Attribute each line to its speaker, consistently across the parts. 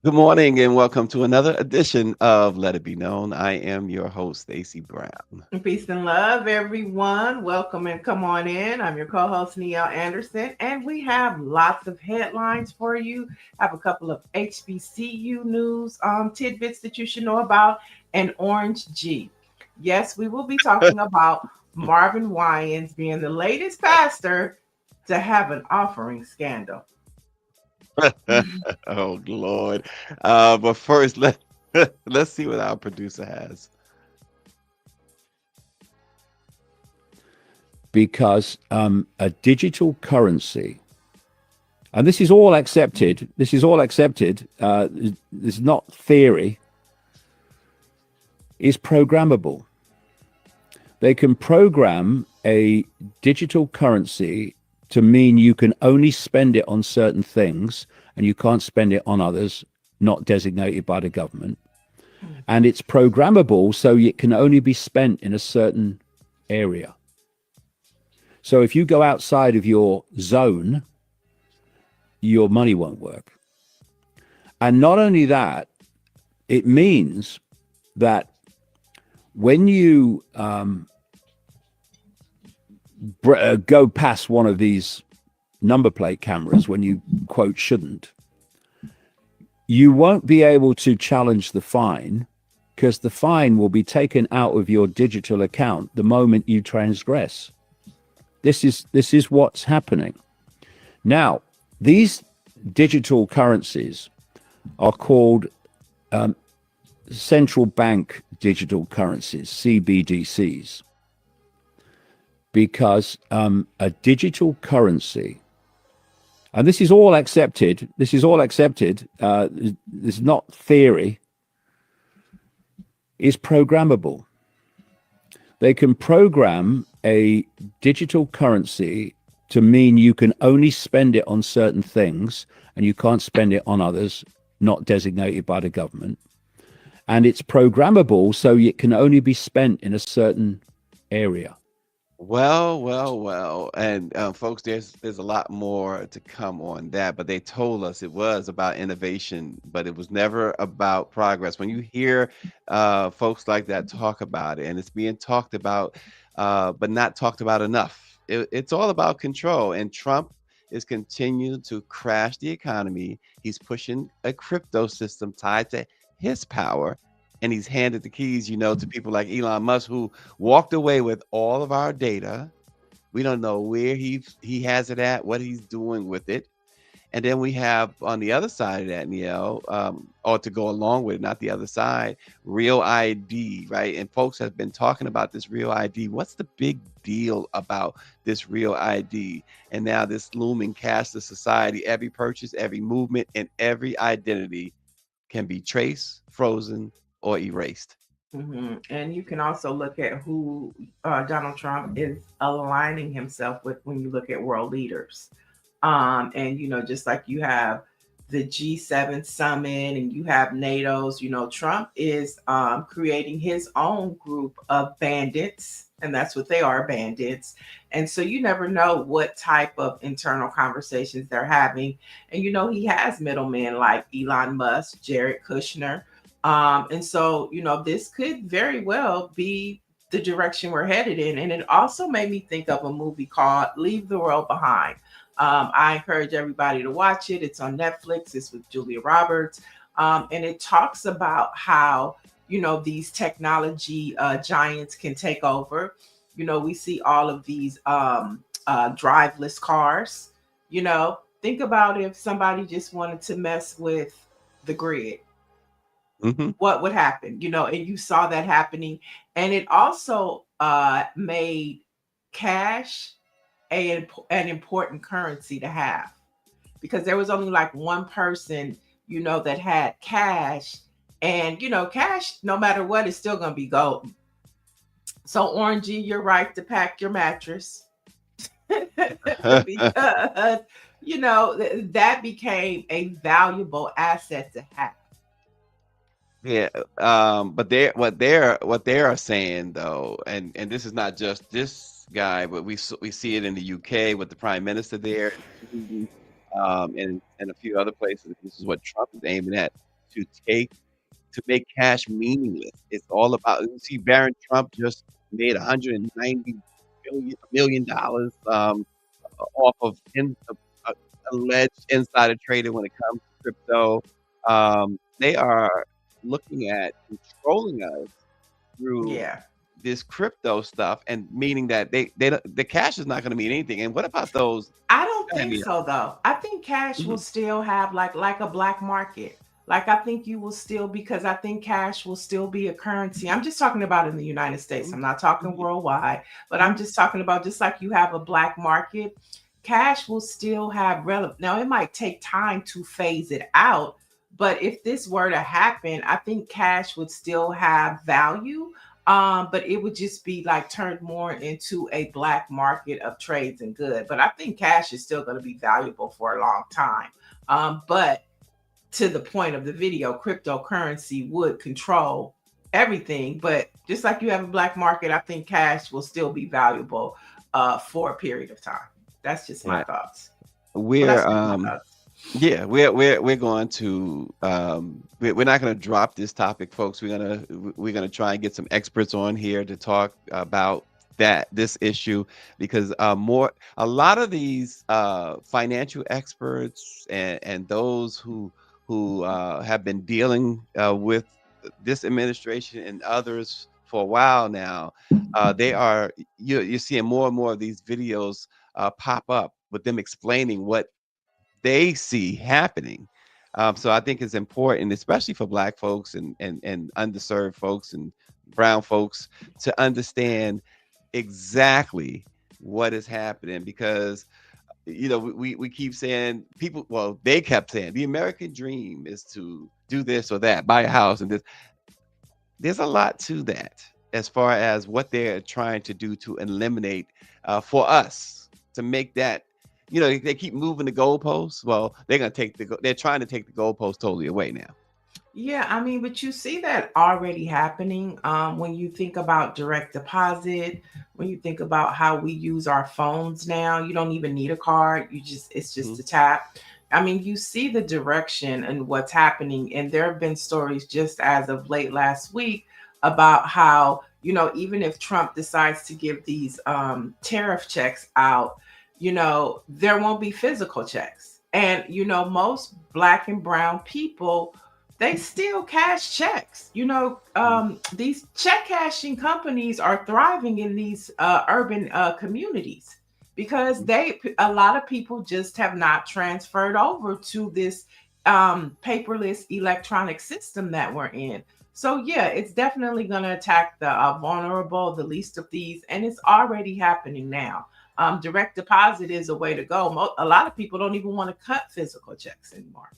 Speaker 1: Good morning and welcome to another edition of Let It Be Known. I am your host, Stacy Brown.
Speaker 2: Peace and love, everyone. Welcome and come on in. I'm your co-host, Niele Anderson, and we have lots of headlines for you. Have a couple of HBCU news tidbits that you should know about, and Orange G. Yes, we will be talking about Marvin Winans being the latest pastor to have an offering scandal.
Speaker 1: Oh Lord. But first let's see what our producer has.
Speaker 3: Because a digital currency, and this is all accepted. This is all accepted. This is not theory. Is programmable. They can program a digital currency to mean you can only spend it on certain things and you can't spend it on others not designated by the government. And it's programmable so it can only be spent in a certain area. So if you go outside of your zone, your money won't work. And not only that, it means that when you go past one of these number plate cameras when you quote shouldn't, you won't be able to challenge the fine because the fine will be taken out of your digital account the moment you transgress. This is what's happening. Now, these digital currencies are called central bank digital currencies, CBDCs, because a digital currency, and this is all accepted. This is all accepted. This is not theory. Is programmable. They can program a digital currency to mean you can only spend it on certain things and you can't spend it on others not designated by the government. And it's programmable so it can only be spent in a certain area.
Speaker 1: Well. And folks, there's a lot more to come on that, but they told us it was about innovation, but it was never about progress. When you hear folks like that talk about it, and it's being talked about, but not talked about enough, it's all about control. And Trump is continuing to crash the economy. He's pushing a crypto system tied to his power. And he's handed the keys, to people like Elon Musk, who walked away with all of our data. We don't know where he has it at, what he's doing with it. And then we have on the other side of that, Niel, or to go along with it, not the other side, real ID, right? And folks have been talking about this real ID. What's the big deal about this real ID? And now this looming cashless society, every purchase, every movement, and every identity can be traced, frozen, or erased.
Speaker 2: And you can also look at who Donald Trump is aligning himself with when you look at world leaders. And, just like you have the G7 summit and you have NATO's, Trump is creating his own group of bandits. And that's what they are, bandits. And so you never know what type of internal conversations they're having. And, he has middlemen like Elon Musk, Jared Kushner. And so, this could very well be the direction we're headed in. And it also made me think of a movie called Leave the World Behind. I encourage everybody to watch it. It's on Netflix. It's with Julia Roberts. And it talks about how, these technology giants can take over. We see all of these driveless cars. Think about if somebody just wanted to mess with the grid,
Speaker 1: Hmm.
Speaker 2: what would happen, and you saw that happening. And it also made cash an important currency to have, because there was only like one person, that had cash. And cash, no matter what, is still going to be gold. So Orangey, you're right to pack your mattress. Because that became a valuable asset to have.
Speaker 1: Yeah, but what they are saying though, and this is not just this guy, but we see it in the UK with the prime minister there, and a few other places. This is what Trump is aiming at. to take to make cash meaningless. It's all about. You see, Barron Trump just made 190 million dollars off of uh, alleged insider trading when it comes to crypto. They are looking at controlling us through
Speaker 2: Yeah.
Speaker 1: this crypto stuff, and meaning that the cash is not going to mean anything. And what about those?
Speaker 2: I don't
Speaker 1: I
Speaker 2: think
Speaker 1: mean,
Speaker 2: so though. I think cash will still have like a black market. Like I think you will still, because I think cash will still be a currency. I'm just talking about in the United States.
Speaker 1: mhm,
Speaker 2: I'm not talking
Speaker 1: mhm,
Speaker 2: worldwide, but
Speaker 1: mhm,
Speaker 2: I'm just talking about just like you have a black market, cash will still have relevant. Now it might take time to phase it out, but if this were to happen, I think cash would still have value. But it would just be like turned more into a black market of trades and good. But I think cash is still going to be valuable for a long time. But to the point of the video, cryptocurrency would control everything. But just like you have a black market, I think cash will still be valuable for a period of time. That's just my
Speaker 1: yeah,
Speaker 2: thoughts. Well,
Speaker 1: we're
Speaker 2: that's just my thoughts.
Speaker 1: yeah, we're going to we're not going to drop this topic, folks. We're gonna try and get some experts on here to talk about this issue, because more a lot of these financial experts and those who have been dealing with this administration and others for a while now, they are you're seeing more and more of these videos pop up with them explaining what they see happening. So I think it's important, especially for Black folks and underserved folks and brown folks, to understand exactly what is happening, because we keep saying, people, well, they kept saying the American dream is to do this or that, buy a house and this. There's a lot to that, as far as what they're trying to do to eliminate for us, to make that, they keep moving the goalposts. Well, they're trying to take the goalposts totally away now.
Speaker 2: Yeah, I mean, but you see that already happening when you think about direct deposit, when you think about how we use our phones now. You don't even need a card. It's just
Speaker 1: Mhm.
Speaker 2: a tap. I mean, you see the direction and what's happening. And there have been stories just as of late last week about how, even if Trump decides to give these tariff checks out, there won't be physical checks. And, most black and brown people, they still cash checks.
Speaker 1: Mhm.
Speaker 2: These check cashing companies are thriving in these urban communities because a lot of people just have not transferred over to this paperless electronic system that we're in. So yeah, it's definitely going to attack the vulnerable, the least of these, and it's already happening now. Direct deposit is a way to go. A lot of people don't even want to cut physical checks anymore.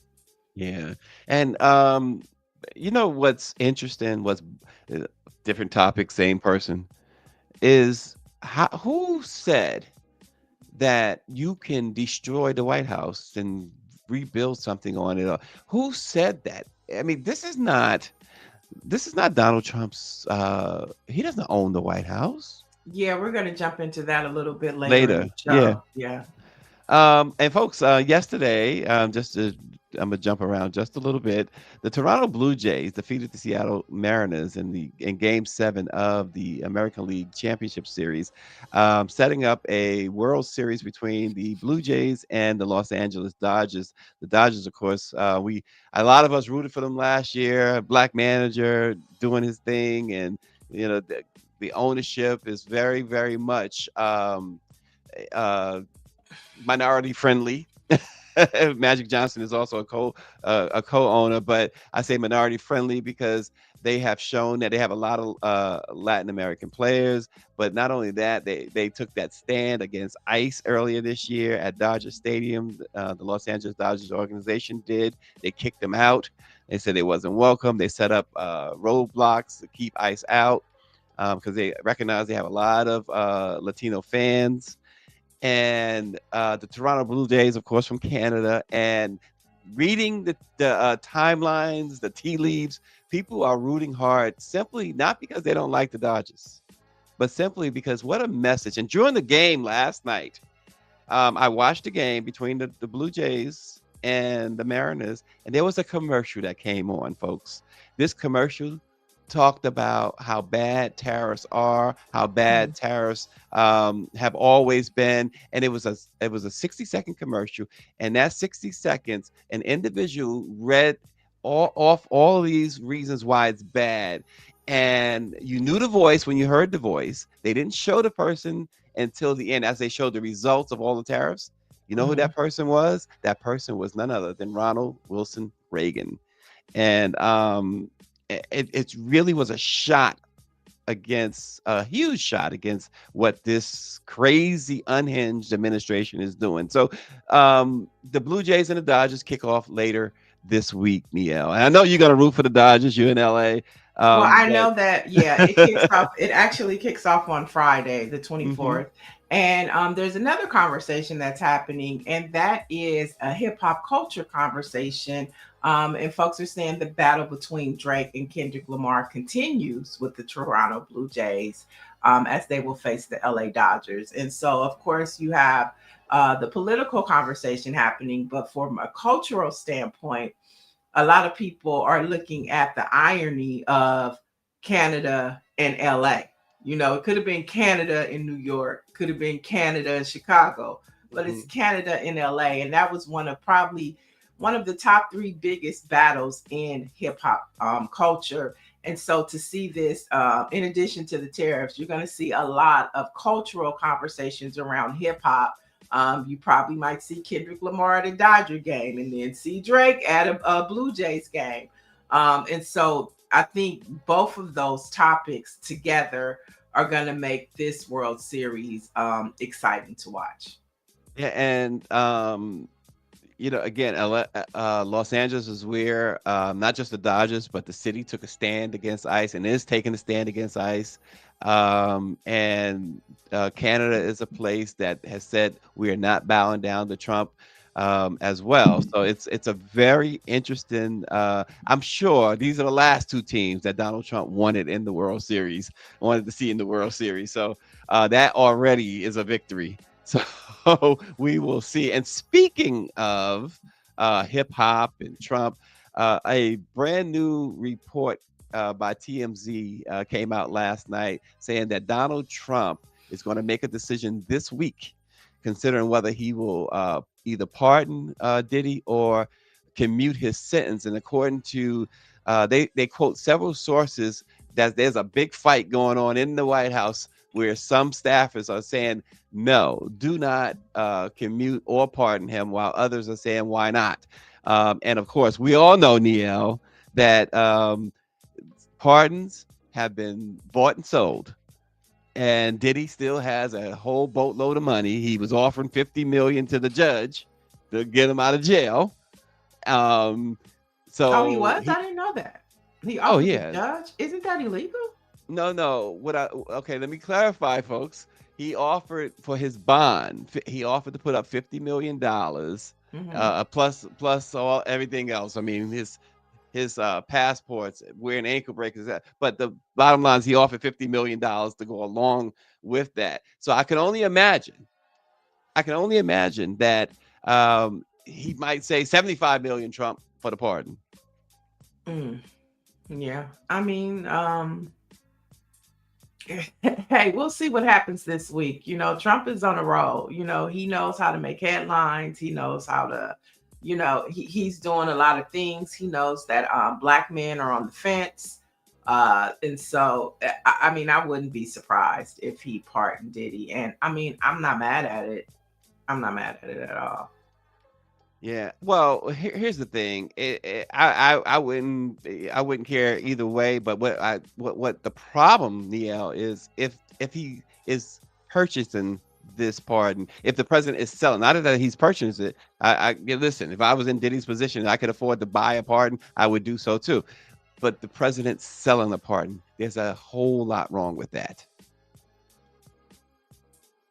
Speaker 1: Yeah. And what's interesting, what's uh, different topic, same person, is who said that you can destroy the White House and rebuild something on it? Who said that? I mean, this is not Donald Trump's. He doesn't own the White House.
Speaker 2: Yeah, we're going to jump into that a little bit later in
Speaker 1: Later,
Speaker 2: the
Speaker 1: yeah.
Speaker 2: show. Yeah.
Speaker 1: And folks, yesterday, I'm gonna jump around just a little bit. The Toronto Blue Jays defeated the Seattle Mariners in Game 7 of the American League Championship Series, setting up a World Series between the Blue Jays and the Los Angeles Dodgers. The Dodgers, of course, a lot of us rooted for them last year. Black manager doing his thing, and the ownership is very, very much. Uh, Minority friendly. Magic Johnson is also a co-owner, but I say minority friendly because they have shown that they have a lot of Latin American players. But not only that, they took that stand against ICE earlier this year at Dodger Stadium. The Los Angeles Dodgers organization did. They kicked them out. They said they wasn't welcome. They set up roadblocks to keep ICE out because they recognize they have a lot of Latino fans, and the Toronto Blue Jays, of course, from Canada. And reading the timelines, the tea leaves, people are rooting hard simply not because they don't like the Dodgers, but simply because what a message. And during the game last night, I watched the game between the Blue Jays and the Mariners, and there was a commercial that came on, folks. This commercial talked about how bad tariffs are, how bad
Speaker 2: Mhm.
Speaker 1: tariffs have always been, and it was a 60-second commercial, and that 60 seconds, an individual read off all of these reasons why it's bad, and you knew the voice when you heard the voice. They didn't show the person until the end, as they showed the results of all the tariffs. You know who
Speaker 2: Mhm.
Speaker 1: that person was? That person was none other than Ronald Wilson Reagan. And it really was a shot against a huge shot against what this crazy unhinged administration is doing. So the Blue Jays and the Dodgers kick off later this week, Niele. And I know you're gonna root for the Dodgers. You're in LA.
Speaker 2: Well, I
Speaker 1: But
Speaker 2: know that, yeah, it kicks off. It actually kicks off on Friday, the
Speaker 1: hmm
Speaker 2: 24th. And there's another conversation that's happening, and that is a hip hop culture conversation. And folks are saying the battle between Drake and Kendrick Lamar continues with the Toronto Blue Jays, as they will face the LA Dodgers. And so, of course, you have the political conversation happening, but from a cultural standpoint, a lot of people are looking at the irony of Canada and LA. You know, it could have been Canada in New York, could have been Canada in Chicago, but it's
Speaker 1: hmm
Speaker 2: Canada in LA. And that was probably one of the top three biggest battles in hip hop culture. And so to see this, in addition to the tariffs, you're going to see a lot of cultural conversations around hip hop. You probably might see Kendrick Lamar at a Dodger game and then see Drake at a Blue Jays game. And so I think both of those topics together are going to make this World Series exciting to watch.
Speaker 1: Yeah, and again, Los Angeles is where not just the Dodgers, but the city took a stand against ICE and is taking a stand against ICE. And Canada is a place that has said we are not bowing down to Trump as well. So it's a very interesting. I'm sure these are the last two teams that Donald Trump wanted in the World Series, wanted to see in the World Series. So that already is a victory. So we will see. And speaking of hip hop and Trump, a brand new report by TMZ came out last night saying that Donald Trump is going to make a decision this week, considering whether he will either pardon Diddy or commute his sentence. And according to they quote several sources that there's a big fight going on in the White House where some staffers are saying no, do not commute or pardon him, while others are saying why not. And of course, we all know, Niele, that pardons have been bought and sold, and Diddy still has a whole boatload of money. He was offering 50 million to the judge to get him out of jail. Um,
Speaker 2: Oh, he
Speaker 1: so
Speaker 2: was? I
Speaker 1: he,
Speaker 2: didn't know that. He
Speaker 1: oh
Speaker 2: offered the
Speaker 1: yeah,
Speaker 2: judge. Isn't that illegal?
Speaker 1: no. Okay, let me clarify, folks. He offered for his bond. He offered to put up $50 million,
Speaker 2: Hmm.
Speaker 1: plus all everything else. I mean, his passports, wearing ankle breakers. But the bottom line is he offered $50 million to go along with that. So I can only imagine. I can only imagine that he might say 75 million Trump for the pardon.
Speaker 2: Mm, yeah. I mean, hey, we'll see what happens this week. You know, Trump is on a roll. You know, he knows how to make headlines. He knows how to, he's doing a lot of things. He knows that black men are on the fence. And so, I mean, I wouldn't be surprised if he pardoned Diddy. And I mean, I'm not mad at it. I'm not mad at it at all.
Speaker 1: Yeah. Well, here's the thing. I wouldn't care either way. But what the problem, Neil, is if he is purchasing this pardon, if the president is selling, not that he's purchasing it. Yeah, listen. If I was in Diddy's position and I could afford to buy a pardon, I would do so too. But the president selling a pardon, there's a whole lot wrong with that.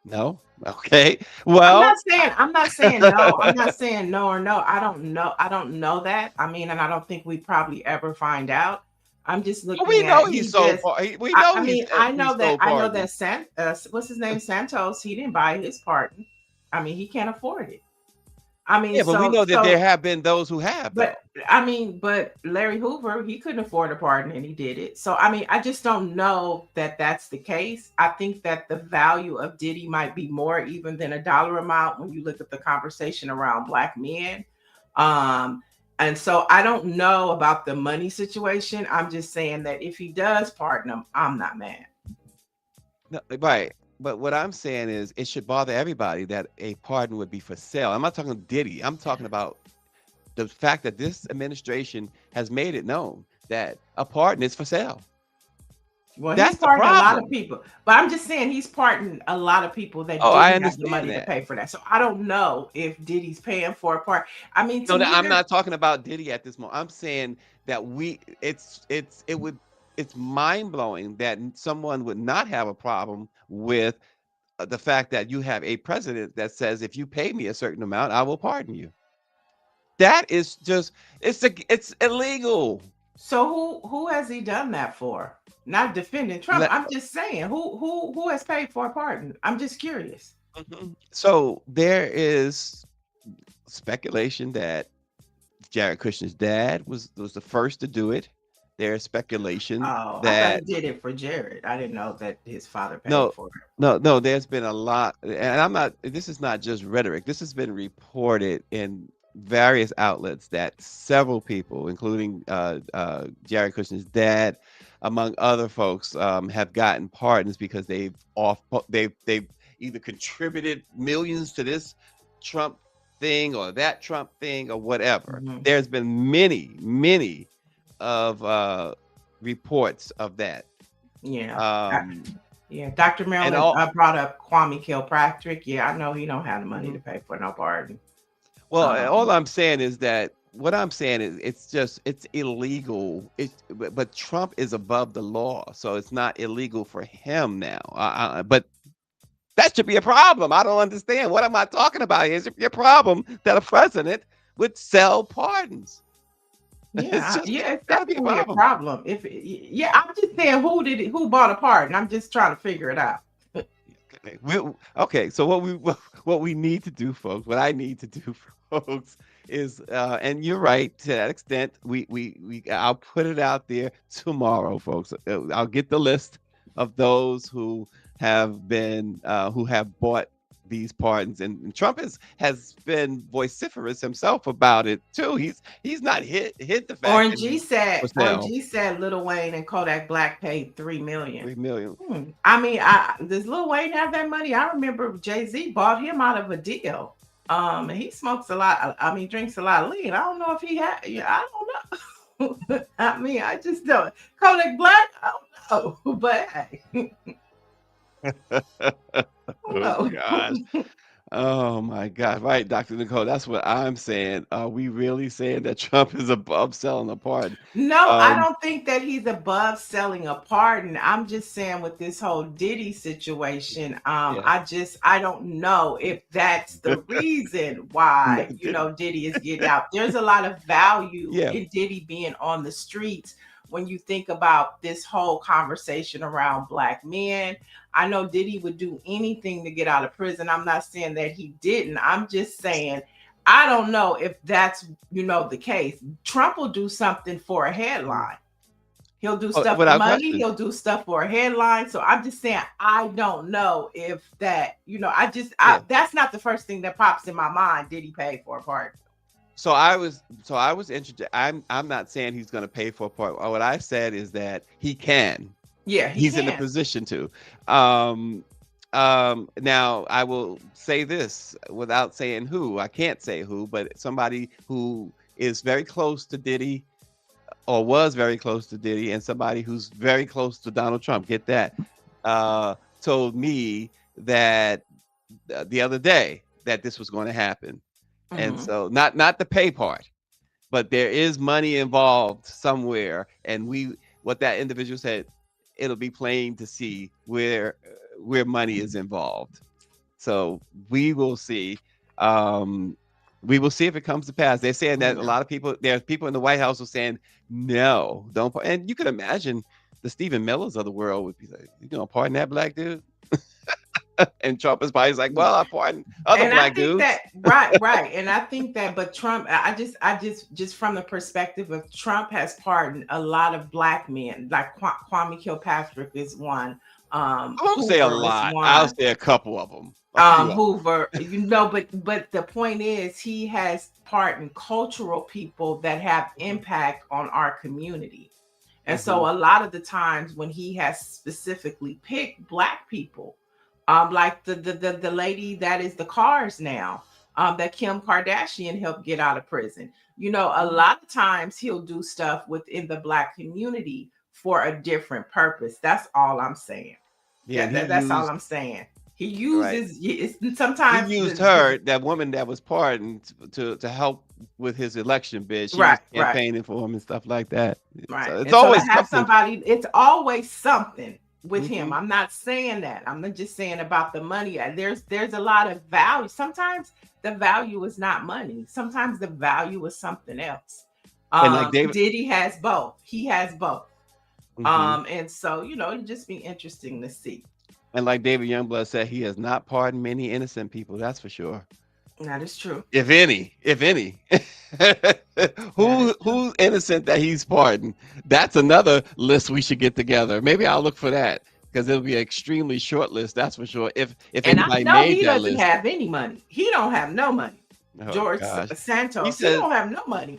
Speaker 1: No. Okay. Well.
Speaker 2: I'm not saying no. I'm not saying no or no. I don't know. I don't know that. I mean, and I don't think we probably ever find out. I'm just
Speaker 1: We
Speaker 2: looking
Speaker 1: know
Speaker 2: at
Speaker 1: he
Speaker 2: he
Speaker 1: sold.
Speaker 2: just
Speaker 1: We know
Speaker 2: I mean,
Speaker 1: he stole
Speaker 2: I know that
Speaker 1: pardons.
Speaker 2: What's his name? Santos, he didn't buy his pardon. I mean, he can't afford it. I mean,
Speaker 1: Yeah, but we know that there
Speaker 2: so
Speaker 1: have been those who have, though.
Speaker 2: but I mean, but Larry Hoover, he couldn't afford a pardon and he did it. So I mean, I just don't know that that's the case. I think that the value of Diddy might be more even than a dollar amount when you look at the conversation around black men. Um, and so I don't know about the money situation. I'm just saying that if he does pardon him, I'm not mad.
Speaker 1: No, right. But what I'm saying is it should bother everybody that a pardon would be for sale. I'm not talking Diddy. I'm talking about the fact that this administration has made it known that a pardon is for sale.
Speaker 2: Well, he's
Speaker 1: That's the
Speaker 2: pardoning a lot of
Speaker 1: problem.
Speaker 2: people, but I'm just saying he's pardoning a lot of people that
Speaker 1: Oh, I
Speaker 2: didn't have the
Speaker 1: understand
Speaker 2: money to
Speaker 1: that.
Speaker 2: pay for that. So I don't know if Diddy's paying for a part. I mean, to
Speaker 1: No,
Speaker 2: me,
Speaker 1: I'm
Speaker 2: there's
Speaker 1: not talking about Diddy at this moment. I'm saying that it's mind blowing that someone would not have a problem with the fact that you have a president that says if you pay me a certain amount, I will pardon you. That is just it's illegal.
Speaker 2: so who has he done that for? Not defending Trump.
Speaker 1: Let,
Speaker 2: I'm just saying who has paid for a pardon. I'm just curious.
Speaker 1: So there is speculation that Jared Kushner's dad was the first to do it. There's speculation
Speaker 2: Oh, I thought he
Speaker 1: that
Speaker 2: did it for Jared. I didn't know that his father paid
Speaker 1: no,
Speaker 2: for it.
Speaker 1: no, there's been a lot, and I'm not. This is not just rhetoric. This has been reported in various outlets that several people, including Jared Kushner's dad, among other folks, have gotten pardons because they've either contributed millions to this Trump thing or that Trump thing or whatever.
Speaker 2: Mhm.
Speaker 1: There's been many of reports of that.
Speaker 2: Yeah. I-
Speaker 1: Um,
Speaker 2: yeah. Dr.
Speaker 1: and
Speaker 2: Maryland
Speaker 1: all
Speaker 2: brought up Kwame Kilpatrick. Yeah, I know he don't have the money to
Speaker 1: mhm.
Speaker 2: pay for no pardon.
Speaker 1: Well, all
Speaker 2: Um,
Speaker 1: I'm saying is that what I'm saying is it's illegal. But Trump is above the law, so it's not illegal for him now. But that should be a problem. I don't understand. What am I talking about here? It should be a problem that a president would sell pardons. It's
Speaker 2: Yeah,
Speaker 1: just
Speaker 2: yeah, it's
Speaker 1: gotta be a
Speaker 2: definitely a
Speaker 1: problem.
Speaker 2: problem. Yeah, I'm just saying who bought a part, and I'm just trying to figure it out.
Speaker 1: Okay, okay, so what we need to do, folks, what I need to do, folks, is and you're right to that extent. I'll put it out there tomorrow, folks. I'll get the list of those who have bought these pardons, and Trump has been vociferous himself about it too. He's not hid the fact that he's for sale.
Speaker 2: ONG said Lil Wayne and Kodak Black paid 3 million.
Speaker 1: 3 million.
Speaker 2: I mean, does Lil Wayne have that money? I remember Jay-Z bought him out of a deal. And he smokes a lot. I mean, drinks a lot of lean. I don't know if he had. Yeah, I don't know. I mean, I just don't. Kodak Black, I don't know. But hey, I don't
Speaker 1: Oh
Speaker 2: know.
Speaker 1: gosh. Oh my God. Right, Dr. Nicole. That's what I'm saying. Are we really saying that Trump is above selling a pardon?
Speaker 2: No, I
Speaker 1: Um,
Speaker 2: don't think that he's above selling a pardon. I'm just saying with this whole Diddy situation,
Speaker 1: yeah.
Speaker 2: I don't know if that's the reason
Speaker 1: No,
Speaker 2: why,
Speaker 1: didn't.
Speaker 2: Diddy is getting out. There's a lot of value
Speaker 1: Yeah.
Speaker 2: in Diddy being on the streets when you think about this whole conversation around black men. I know Diddy would do anything to get out of prison. I'm not saying that he didn't. I'm just saying I don't know if that's the case. Trump will do something for a
Speaker 1: Mhm.
Speaker 2: headline. He'll do
Speaker 1: Oh,
Speaker 2: stuff for
Speaker 1: without
Speaker 2: money.
Speaker 1: question.
Speaker 2: He'll do stuff for a headline. So I'm just saying, I don't know if that,
Speaker 1: Yeah.
Speaker 2: that's not the first thing that pops in my mind. Did he pay for a part?
Speaker 1: So I was interested. I'm not saying he's going to pay for a part. What I said is that he can.
Speaker 2: Yeah, he
Speaker 1: He's in the
Speaker 2: can.
Speaker 1: position to. Um, now I will say this without saying who. I can't say who, but somebody who is very close to Diddy or was very close to Diddy, and somebody who's very close to Donald Trump. Get that? Told me that the other day that this was going to happen, and
Speaker 2: Mhm.
Speaker 1: so not the pay part, but there is money involved somewhere, and what that individual said, it'll be plain to see where money is involved. So we will see. Um, we will see if it comes to pass. They're saying that a
Speaker 2: Yeah.
Speaker 1: lot of people, there's people in the White House who are saying no, don't. And you can imagine the Stephen Millers of the world would be like, "You gonna pardon that black dude?" And Trump is probably like, well, I pardon other
Speaker 2: And I
Speaker 1: black
Speaker 2: think that
Speaker 1: dudes.
Speaker 2: right. And I think that, but Trump, just from the perspective of Trump has pardoned a lot of black men, like Kwame Kilpatrick is one,
Speaker 1: I won't say a
Speaker 2: Hoover is
Speaker 1: lot. I'll
Speaker 2: one,
Speaker 1: say a couple of them, a few of them.
Speaker 2: Hoover, but the point is he has pardoned cultural people that have impact on our community. And
Speaker 1: Hmm.
Speaker 2: so a lot of the times when he has specifically picked black people, like the lady that is the cars now, that Kim Kardashian helped get out of prison. A lot of times he'll do stuff within the black community for a different purpose. That's all I'm saying.
Speaker 1: Yeah, and he
Speaker 2: That's all
Speaker 1: used
Speaker 2: I'm saying. He
Speaker 1: right.
Speaker 2: uses it's
Speaker 1: He
Speaker 2: sometimes
Speaker 1: used her, that woman that was pardoned, to help with his election bid. She was
Speaker 2: right.
Speaker 1: campaigning for him and stuff like that.
Speaker 2: Right.
Speaker 1: So it's
Speaker 2: And so to
Speaker 1: always
Speaker 2: have
Speaker 1: something.
Speaker 2: somebody, it's always something with him.
Speaker 1: Hmm.
Speaker 2: I'm not saying that. I'm not just saying about the money. There's a lot of value. Sometimes the value is not money. Sometimes the value is something else.
Speaker 1: And like David,
Speaker 2: Diddy has both. He has both.
Speaker 1: hmm
Speaker 2: And so, it'd just be interesting to see.
Speaker 1: and like David Youngblood said, he has not pardoned many innocent people. That's for sure.
Speaker 2: That is true.
Speaker 1: If any, if any.
Speaker 2: That is true.
Speaker 1: Who's innocent that he's pardoned? That's another list we should get together. Maybe I'll look for that, because it'll be an extremely short list. That's for sure. If
Speaker 2: And I
Speaker 1: anybody
Speaker 2: know
Speaker 1: made
Speaker 2: he
Speaker 1: that
Speaker 2: doesn't
Speaker 1: list.
Speaker 2: have any money. He don't have no money.
Speaker 1: Oh
Speaker 2: George
Speaker 1: gosh. He
Speaker 2: Santos, he
Speaker 1: says
Speaker 2: don't have no money.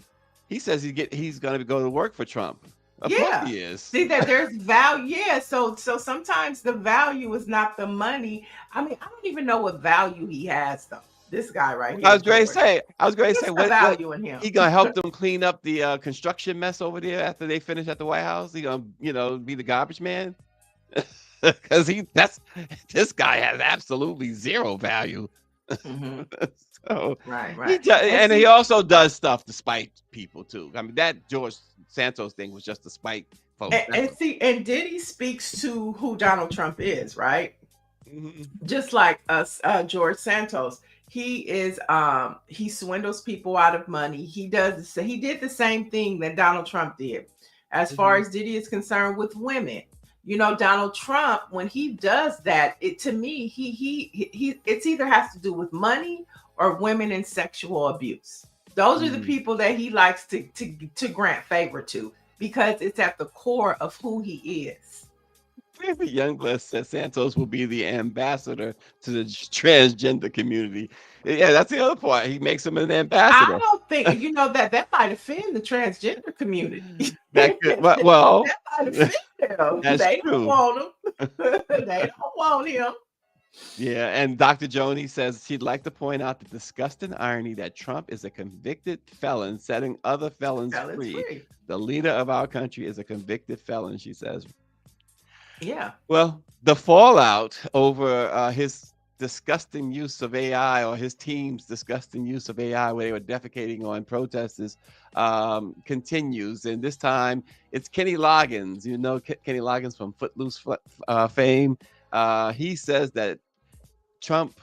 Speaker 1: he's going to go to work for Trump. Of course
Speaker 2: Yeah.
Speaker 1: he is.
Speaker 2: See that there's value. Yeah. So sometimes the value is not the money. I mean, I don't even know what value he has though. This guy right
Speaker 1: I
Speaker 2: here,
Speaker 1: was going to
Speaker 2: George.
Speaker 1: say. I was going to say
Speaker 2: What's the
Speaker 1: what
Speaker 2: value in him?
Speaker 1: he gonna help them clean up the construction mess over there after they finish at the White House. He gonna be the garbage man, because he that's this guy has absolutely zero value.
Speaker 2: Hmm.
Speaker 1: So
Speaker 2: Right. And
Speaker 1: and he
Speaker 2: see,
Speaker 1: also does stuff to spite people too. I mean, that George Santos thing was just to spite folks. That's
Speaker 2: and Diddy speaks to who Donald Trump is, right?
Speaker 1: Mhm.
Speaker 2: Just like us, George Santos. He swindles people out of money. He did the same thing that Donald Trump did. As far
Speaker 1: Mhm.
Speaker 2: as Diddy is concerned with women, Donald Trump, when he does that, it to me, he it's either has to do with money or women and sexual abuse. Those are the
Speaker 1: Mm.
Speaker 2: people that he likes to grant favor to, because it's at the core of who he is.
Speaker 1: Maybe Youngblood said Santos will be the ambassador to the transgender community. Yeah, that's the other part. He makes him an
Speaker 2: I
Speaker 1: ambassador.
Speaker 2: don't think that might offend the transgender community.
Speaker 1: That could, well,
Speaker 2: That might offend them.
Speaker 1: that's
Speaker 2: They don't
Speaker 1: true.
Speaker 2: want him. They don't want him.
Speaker 1: Yeah, and Dr. Joni says she'd like to point out the disgusting irony that Trump is a convicted felon setting other felons
Speaker 2: Felons
Speaker 1: free.
Speaker 2: free.
Speaker 1: The leader of our country is a convicted felon, she says.
Speaker 2: Yeah.
Speaker 1: Well, the fallout over his disgusting use of AI, or his team's disgusting use of AI, where they were defecating on protesters, continues. And this time it's Kenny Loggins. Kenny Loggins from Footloose fame. He says that Trump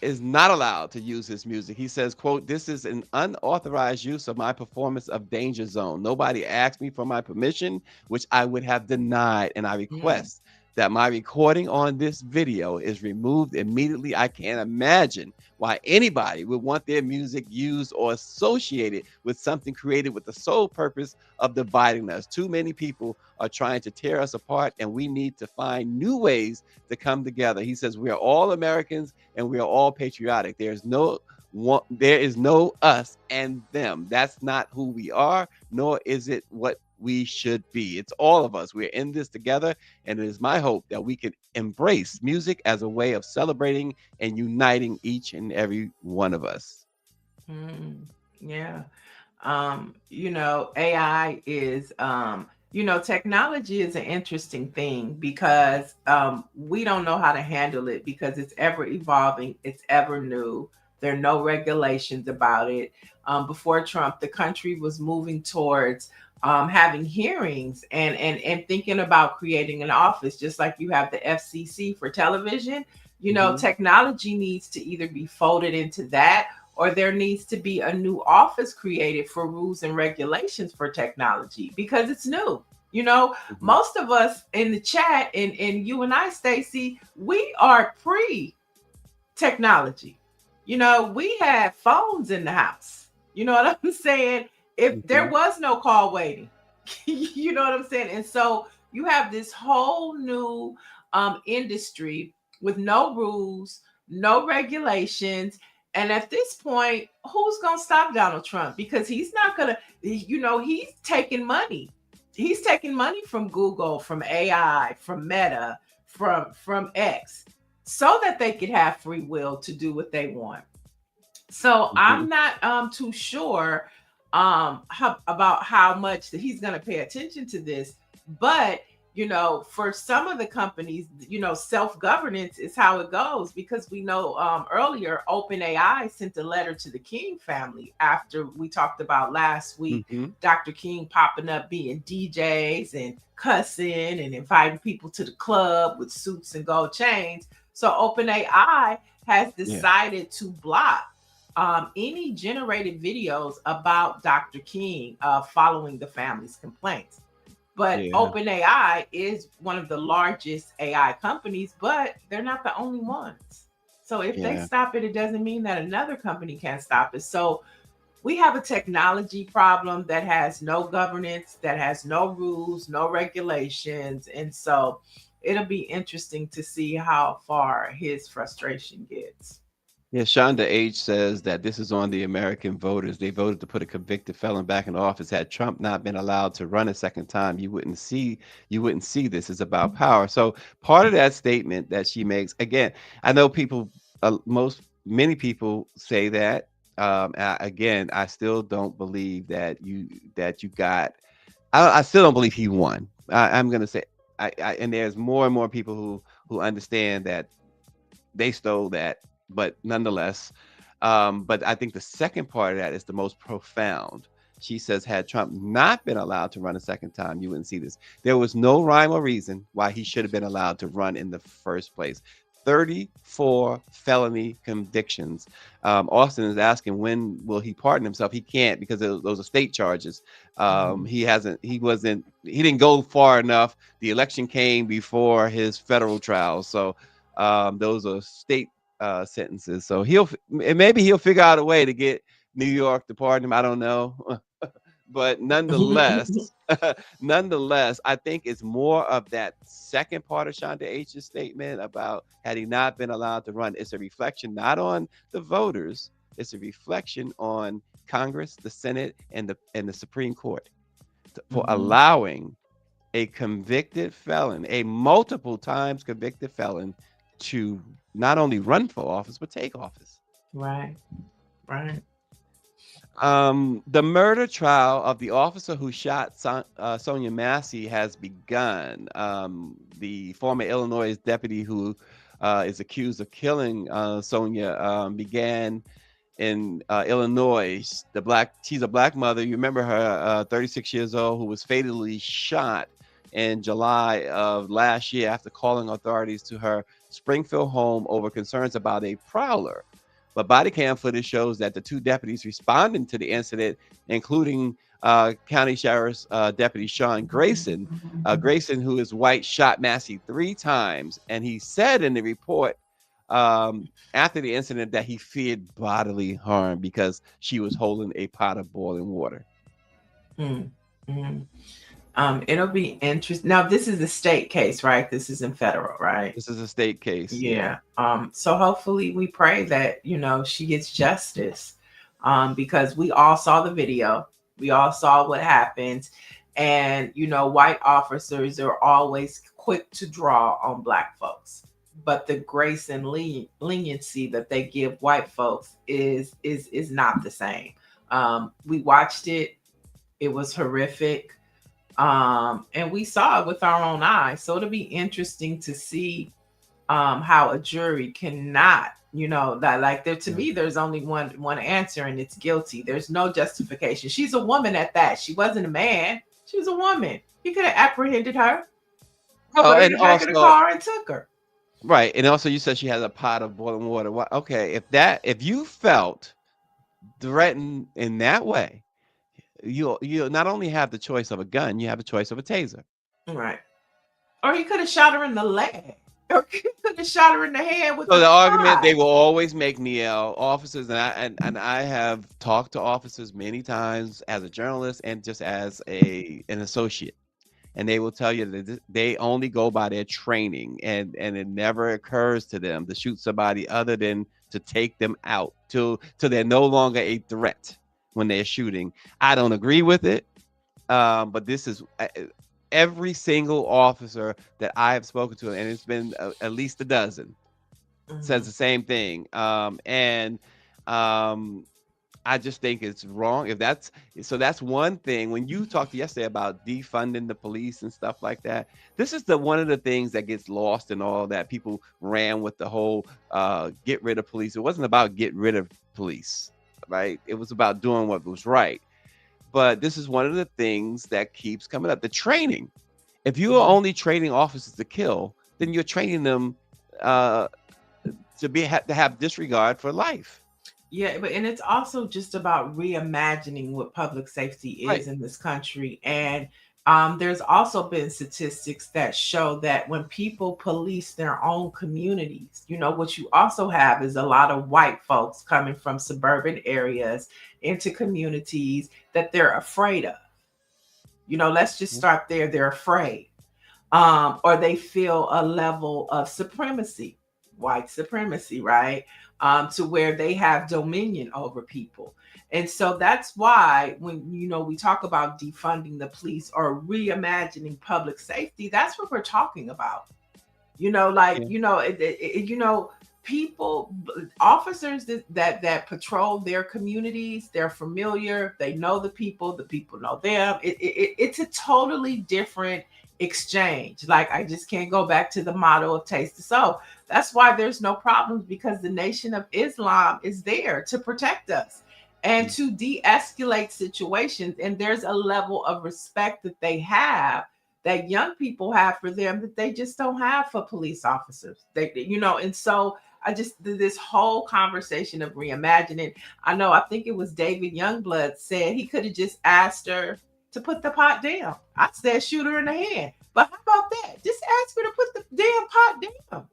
Speaker 1: is not allowed to use his music. He says, quote, "This is an unauthorized use of my performance of Danger Zone. Nobody asked me for my permission, which I would have denied, and I
Speaker 2: Mm.
Speaker 1: request that my recording on this video is removed immediately. I can't imagine why anybody would want their music used or associated with something created with the sole purpose of dividing us. Too many people are trying to tear us apart, and we need to find new ways to come together." He says, "We are all Americans and we are all patriotic. There is no us and them. That's not who we are, nor is it what we should be. It's all of us. We're in this together, and it is my hope that we can embrace music as a way of celebrating and uniting each and every one of us."
Speaker 2: Mm. Yeah. AI is technology is an interesting thing because we don't know how to handle it because it's ever evolving, it's ever new. There are no regulations about it. Before Trump, the country was moving towards having hearings and thinking about creating an office, just like you have the FCC for television.
Speaker 1: Mhm.
Speaker 2: Technology needs to either be folded into that, or there needs to be a new office created for rules and regulations for technology because it's new. You know,
Speaker 1: Mhm.
Speaker 2: most of us in the chat, and you and I, Stacy, we are pre technology. You know, we had phones in the house. You know what I'm saying? If there
Speaker 1: Mhm.
Speaker 2: was no call waiting, you know what I'm saying? And so you have this whole new industry with no rules, no regulations. And at this point, who's going to stop Donald Trump? Because he's not going to, he's taking money. He's taking money from Google, from AI, from Meta, from X, so that they could have free will to do what they want. So
Speaker 1: Mhm.
Speaker 2: I'm not too sure about how much that he's going to pay attention to this, but for some of the companies, self-governance is how it goes, because we know earlier OpenAI sent a letter to the King family after we talked about last week,
Speaker 1: Mhm.
Speaker 2: Dr. King popping up being DJs and cussing and inviting people to the club with suits and gold chains. So OpenAI has
Speaker 1: Yeah.
Speaker 2: decided to block any generated videos about Dr. King following the family's complaints. But
Speaker 1: Yeah.
Speaker 2: OpenAI is one of the largest AI companies, but they're not the only ones. So if they
Speaker 1: Yeah.
Speaker 2: stop it, it doesn't mean that another company can't stop it. So we have a technology problem that has no governance, that has no rules, no regulations. And so it'll be interesting to see how far his frustration gets.
Speaker 1: Yeah, Shonda H says that this is on the American voters. They voted to put a convicted felon back in office. Had Trump not been allowed to run a second time, you wouldn't see this. It's about power. So part of that statement that she makes, again, I know people, many people say that. Again, I still don't believe that you got. I still don't believe he won. I'm gonna say, and there's more and more people who understand that they stole that, but nonetheless, but I think the second part of that is the most profound. She says, had Trump not been allowed to run a second time, you wouldn't see this. There was no rhyme or reason why he should have been allowed to run in the first place. 34 felony convictions. Austin is asking, when will he pardon himself? He can't, because those are state charges.
Speaker 2: Mhm.
Speaker 1: He didn't go far enough. The election came before his federal trial. So those are state sentences. So maybe he'll figure out a way to get New York to pardon him. I don't know. But nonetheless, nonetheless, I think it's more of that second part of Shonda H's statement about, had he not been allowed to run. It's a reflection not on the voters. It's a reflection on Congress, the Senate, and the Supreme Court for
Speaker 2: Mhm.
Speaker 1: allowing a convicted felon, a multiple times convicted felon, to not only run for office but take office.
Speaker 2: Right, right.
Speaker 1: The murder trial of the officer who shot Sonia Massey has begun. The former Illinois deputy who is accused of killing Sonia began in Illinois. She's a black mother. You remember her, 36 years old, who was fatally shot in July of last year after calling authorities to her Springfield home over concerns about a prowler. But body cam footage shows that the two deputies responding to the incident, including County Sheriff's Deputy Sean Grayson, who is white, shot Massey 3 times, and he said in the report, after the incident, that he feared bodily harm because she was holding a pot of boiling water.
Speaker 2: Mm, mm. It'll be interesting. Now, this is a state case, right? This isn't federal, right?
Speaker 1: This is a state case. Yeah.
Speaker 2: Yeah. So hopefully we pray that, she gets justice. Because we all saw the video. We all saw what happened. And, white officers are always quick to draw on black folks. But the grace and leniency that they give white folks is not the same. We watched it. It was horrific. And we saw it with our own eyes. So it'll be interesting to see how a jury cannot, that, like, there, to
Speaker 1: Yeah.
Speaker 2: me, there's only one answer, and it's guilty. There's no justification. She's a woman at that. She wasn't a man. She was a woman. He could have apprehended her,
Speaker 1: Oh,
Speaker 2: put her in
Speaker 1: and
Speaker 2: the back of the
Speaker 1: also,
Speaker 2: car, and took her.
Speaker 1: right, and also, you said she has a pot of boiling water. Okay, if you felt threatened in that way, you not only have the choice of a gun, you have a choice of a taser.
Speaker 2: Right. Or he could have shot her in the leg. Or he could have shot her in the head with
Speaker 1: So
Speaker 2: the
Speaker 1: the argument they
Speaker 2: fly.
Speaker 1: will always make, Niele, officers, and I have talked to officers many times as a journalist and just as an associate, and they will tell you that they only go by their training, and it never occurs to them to shoot somebody other than to take them out till they're no longer a threat when they're shooting. I don't agree with it, but this is every single officer that I have spoken to, and it's been at least a dozen, says
Speaker 2: Mhm.
Speaker 1: the same thing. And um, I just think it's wrong. If that's so, that's one thing. When you talked yesterday about defunding the police and stuff like that, this is the one of the things that gets lost in all that. People ran with the whole get rid of police. It wasn't about get rid of police, right? It was about doing what was right. But this is one of the things that keeps coming up. The training. If you are
Speaker 2: Mhm.
Speaker 1: only training officers to kill, then you're training them uh, to have disregard for life.
Speaker 2: Yeah, but and it's also just about reimagining what public safety
Speaker 1: Right.
Speaker 2: is in this country. And there's also been statistics that show that when people police their own communities, what you also have is a lot of white folks coming from suburban areas into communities that they're afraid of. Let's just
Speaker 1: Mhm.
Speaker 2: start there. They're afraid, or they feel a level of supremacy, white supremacy, right? To where they have dominion over people. And so that's why when we talk about defunding the police or reimagining public safety, that's what we're talking about. Like
Speaker 1: Yeah.
Speaker 2: people, officers that patrol their communities, they're familiar, they know the people know them. It's a totally different exchange. Like, I just can't go back to the motto of taste the soul. That's why there's no problems, because the Nation of Islam is there to protect us and
Speaker 1: Mm.
Speaker 2: to de-escalate situations. And there's a level of respect that they have, that young people have for them, that they just don't have for police officers. And so I just, this whole conversation of reimagining. I think it was David Youngblood said he could have just asked her to put the pot down. I said shoot her in the hand. But how about that? Just ask her to put the damn pot down.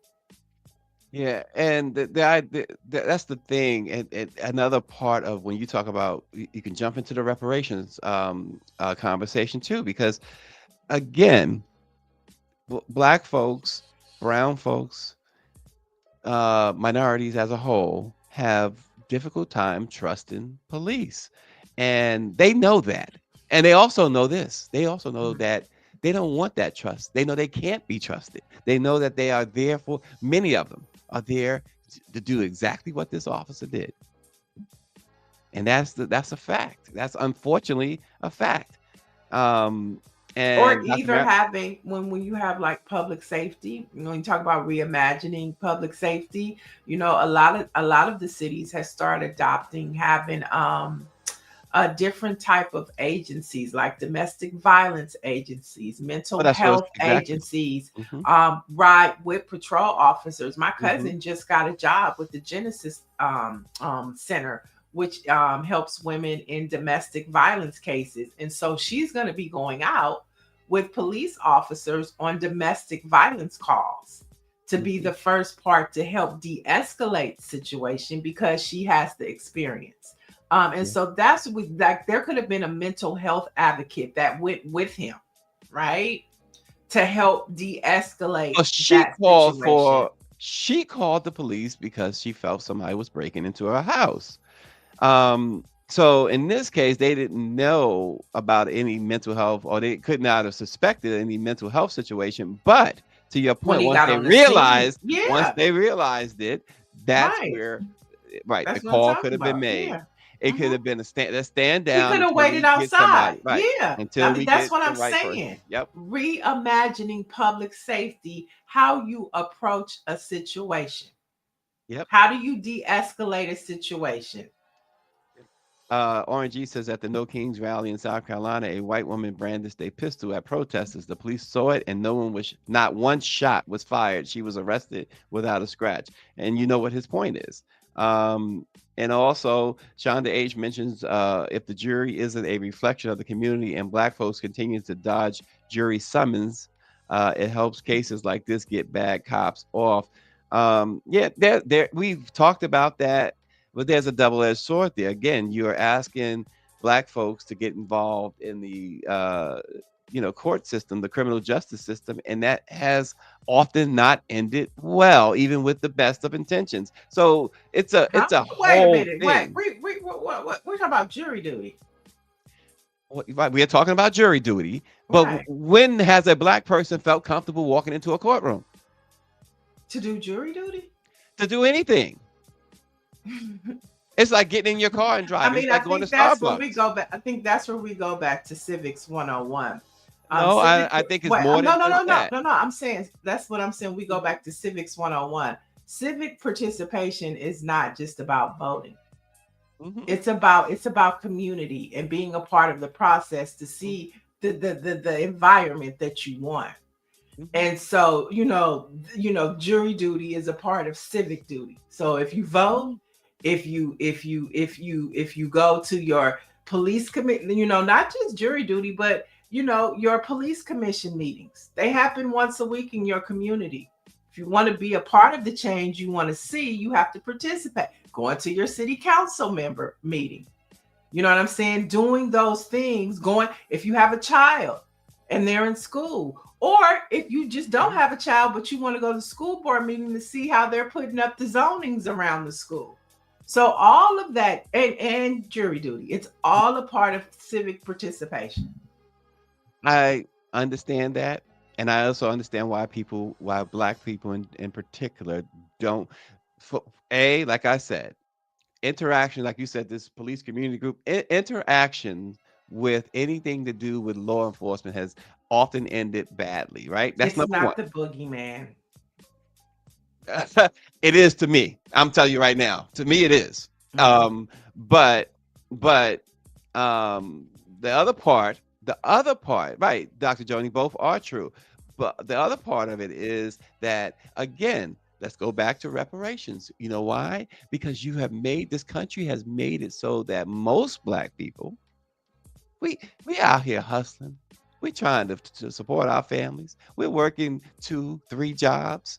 Speaker 1: Yeah, and that's the thing, and another part of when you talk about you can jump into the reparations conversation too, because again, black folks, brown folks, minorities as a whole have difficult time trusting police, and they know that, and they also know this. They also know
Speaker 2: Mhm.
Speaker 1: that they don't want that trust. They know they can't be trusted. They know that they are there for many of them are there to do exactly what this officer did, and that's a fact. That's unfortunately a fact. Um,
Speaker 2: Or
Speaker 1: and Dr.
Speaker 2: either
Speaker 1: Brown,
Speaker 2: having, when you have like public safety, when you talk about reimagining public safety, a lot of the cities has started adopting having a different type of agencies, like domestic violence agencies,
Speaker 1: oh,
Speaker 2: mental
Speaker 1: that's what
Speaker 2: health
Speaker 1: exactly.
Speaker 2: agencies,
Speaker 1: Hmm.
Speaker 2: right, with patrol officers. My
Speaker 1: Hmm.
Speaker 2: cousin just got a job with the Genesis Center, which helps women in domestic violence cases. And so she's going to be going out with police officers on domestic violence calls to be
Speaker 1: Hmm.
Speaker 2: the first part to help de-escalate the situation, because she has the experience. And
Speaker 1: Yeah.
Speaker 2: so that's like, there could have been a mental health advocate that went with him, right, to help de-escalate
Speaker 1: Well,
Speaker 2: that situation.
Speaker 1: she called the police because she felt somebody was breaking into her house. So in this case, they didn't know about any mental health, or they could not have suspected any mental health situation. But to your
Speaker 2: When
Speaker 1: point,
Speaker 2: he got on the scene,
Speaker 1: once
Speaker 2: yeah,
Speaker 1: they realized it, that's
Speaker 2: right.
Speaker 1: where, right, the
Speaker 2: That's what I'm
Speaker 1: call could
Speaker 2: talking
Speaker 1: have been
Speaker 2: about.
Speaker 1: made.
Speaker 2: Yeah.
Speaker 1: It could
Speaker 2: Mhm.
Speaker 1: have been let's stand
Speaker 2: He
Speaker 1: down
Speaker 2: could have
Speaker 1: until
Speaker 2: waited
Speaker 1: we get somebody,
Speaker 2: outside.
Speaker 1: right,
Speaker 2: Yeah. I
Speaker 1: until
Speaker 2: mean,
Speaker 1: we
Speaker 2: that's
Speaker 1: get
Speaker 2: what
Speaker 1: the
Speaker 2: I'm
Speaker 1: right person.
Speaker 2: saying.
Speaker 1: Yep.
Speaker 2: Reimagining public safety, how you approach a situation.
Speaker 1: Yep.
Speaker 2: How do you de escalate a situation?
Speaker 1: Orange E says at the No Kings rally in South Carolina, a white woman brandished a pistol at protesters. The police saw it, and no one was, not one shot was fired. She was arrested without a scratch. And you know what his point is. Um, and also, Shonda H mentions if the jury isn't a reflection of the community and Black folks continue to dodge jury summons, it helps cases like this get bad cops off. Yeah, there we've talked about that, but there's a double-edged sword there. Again, you're asking Black folks to get involved in the court system, the criminal justice system, and that has often not ended well, even with the best of intentions. So it's a
Speaker 2: Huh?
Speaker 1: it's a
Speaker 2: Wait a
Speaker 1: whole
Speaker 2: minute. Wait.
Speaker 1: thing.
Speaker 2: What, we're talking about jury duty,
Speaker 1: Right, we are talking about jury duty, but
Speaker 2: right?
Speaker 1: when has a Black person felt comfortable walking into a courtroom
Speaker 2: To do jury duty?
Speaker 1: to do anything? It's like getting in your car and
Speaker 2: I
Speaker 1: driving. It's
Speaker 2: mean, I
Speaker 1: like going to
Speaker 2: think that's when we
Speaker 1: Starbucks.
Speaker 2: go back. I think that's where we go back to civics 101.
Speaker 1: No,
Speaker 2: Civic.
Speaker 1: I think it's
Speaker 2: Wait,
Speaker 1: more
Speaker 2: no,
Speaker 1: than
Speaker 2: no,
Speaker 1: just
Speaker 2: no, no,
Speaker 1: that.
Speaker 2: no, no. I'm saying that's what I'm saying. We go
Speaker 1: Mhm,
Speaker 2: back to civics 101. Civic participation is not just about voting.
Speaker 1: mhm,
Speaker 2: It's about community and being a part of the process to
Speaker 1: mhm,
Speaker 2: see the environment that you want.
Speaker 1: mhm,
Speaker 2: And so, jury duty is a part of civic duty. So if you vote,
Speaker 1: mhm,
Speaker 2: if you go to your police committee, not just jury duty, but your police commission meetings. They happen once a week in your community. If you want to be a part of the change you want to see, you have to participate. Going to your city council member meeting. You know what I'm saying? Doing those things, going if you have a child and they're in school, or if you just don't
Speaker 1: mhm.
Speaker 2: have a child but you want to go to school board meeting to see how they're putting up the zonings around the school. So all of that and jury duty, it's all a part of civic participation.
Speaker 1: I understand that, and I also understand why Black people in particular don't. Like I said, interaction, like you said, this police community group interaction with anything to do with law enforcement has often ended badly. Right? That's
Speaker 2: It's
Speaker 1: number one.
Speaker 2: not the boogeyman.
Speaker 1: It is to me. I'm telling you right now. To me, it is.
Speaker 2: Mm.
Speaker 1: But but um, the other part, right, Dr. Joni, both are true. But the other part of it is that again, let's go back to reparations. You know why? Because this country has made it so that most Black people, we out here hustling. We trying to support our families. We're working 2, 3 jobs.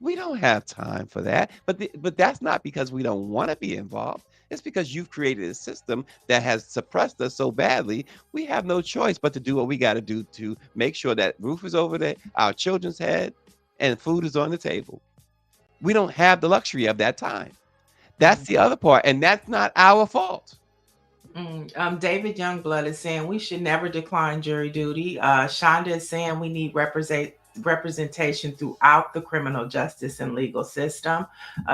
Speaker 1: We don't have time for that. But that's not because we don't want to be involved. It's because you've created a system that has suppressed us so badly. We have no choice but to do what we got to do to make sure that roof is over our children's head and food is on the table. We don't have the luxury of that time. That's the other part, and that's not our fault.
Speaker 2: David Youngblood is saying we should never decline jury duty. Shonda is saying we need representation throughout the criminal justice and legal system.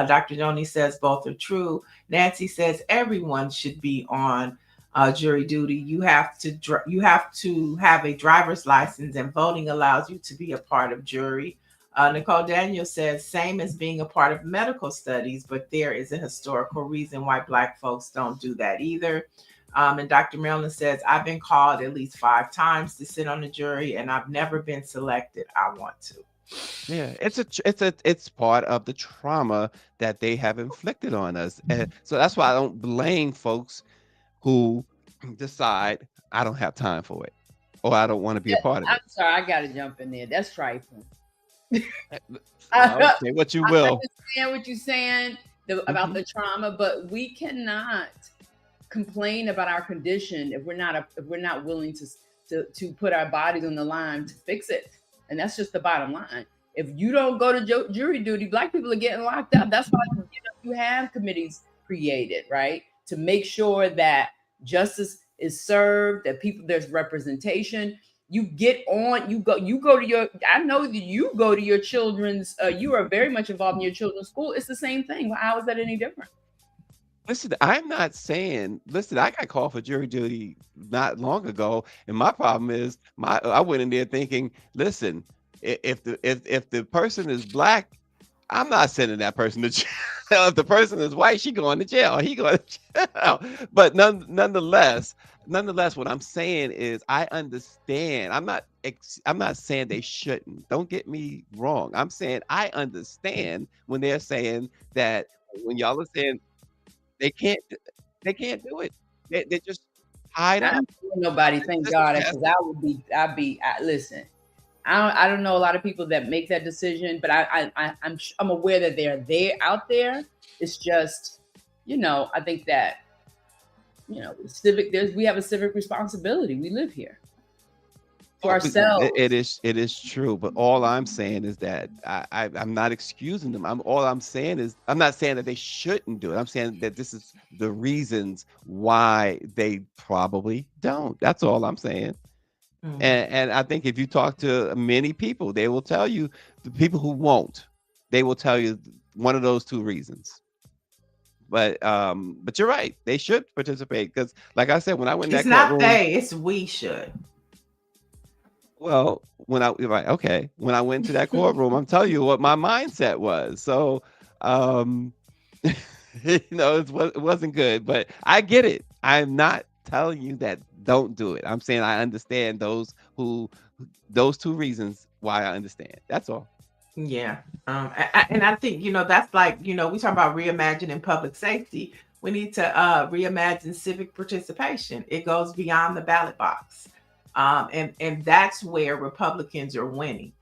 Speaker 2: Dr. Joni says both are true. Nancy says everyone should be on jury duty. You have to have a driver's license, and voting allows you to be a part of jury. Nicole Daniel says, same as being a part of medical studies, but there is a historical reason why Black folks don't do that either. And Dr. Marilyn says, I've been called at least 5 times to sit on the jury, and I've never been selected. I want to.
Speaker 1: Yeah, it's part of the trauma that they have inflicted on us. And so that's why I don't blame folks who decide I don't have time for it or I don't want to be a part of
Speaker 4: I'm
Speaker 1: it.
Speaker 4: sorry, I gotta jump in there. That's trifling.
Speaker 1: Uh, Well,
Speaker 4: I
Speaker 1: say what you will.
Speaker 4: understand what you're saying about
Speaker 1: Mhm.
Speaker 4: the trauma, but we cannot complain about our condition if we're not willing to put our bodies on the line to fix it. And that's just the bottom line. If you don't go to jury duty, Black people are getting locked up. That's why you have committees created, right, to make sure that justice is served, that there's representation. You get on, you go to your, I know that you go to your children's, you are very much involved in your children's school. It's the same thing. How is that any different?
Speaker 1: Listen, I'm not saying, listen, I got called for jury duty not long ago, and my problem is I went in there thinking, listen, if the person is Black, I'm not sending that person to jail. If the person is white, she going to jail. He going to jail. But nonetheless, what I'm saying is I understand. I'm not saying they shouldn't. Don't get me wrong. I'm saying I understand when they're saying that when y'all are saying they can't, they can't do it. They just hide
Speaker 4: I
Speaker 1: out.
Speaker 4: don't know nobody,
Speaker 1: The
Speaker 4: thank
Speaker 1: system
Speaker 4: God,
Speaker 1: has
Speaker 4: because listen. I don't know a lot of people that make that decision, but I'm aware that they're out there. It's just, I think that we have a civic responsibility. We live here for
Speaker 1: Oh, it
Speaker 4: ourselves.
Speaker 1: is true, but all I'm saying is that I'm not excusing them. All I'm saying is I'm not saying that they shouldn't do it. I'm saying that this is the reasons why they probably don't. That's all I'm saying.
Speaker 2: Mm.
Speaker 1: And I think if you talk to many people, they will tell you, the people who won't, they will tell you one of those two reasons. But you're right. They should participate because, like I said, when I went in
Speaker 2: It's
Speaker 1: that
Speaker 2: not
Speaker 1: courtroom,
Speaker 2: they, it's we should.
Speaker 1: well, you're right, okay, when I went to that courtroom, I'm telling you what my mindset was. So, um, it wasn't good, but I get it. I'm not telling you that don't do it. I'm saying I understand those two reasons why I understand. That's all.
Speaker 2: Yeah. And I think, that's like, we talk about reimagining public safety. We need to reimagine civic participation. It goes beyond the ballot box. And that's where Republicans are winning.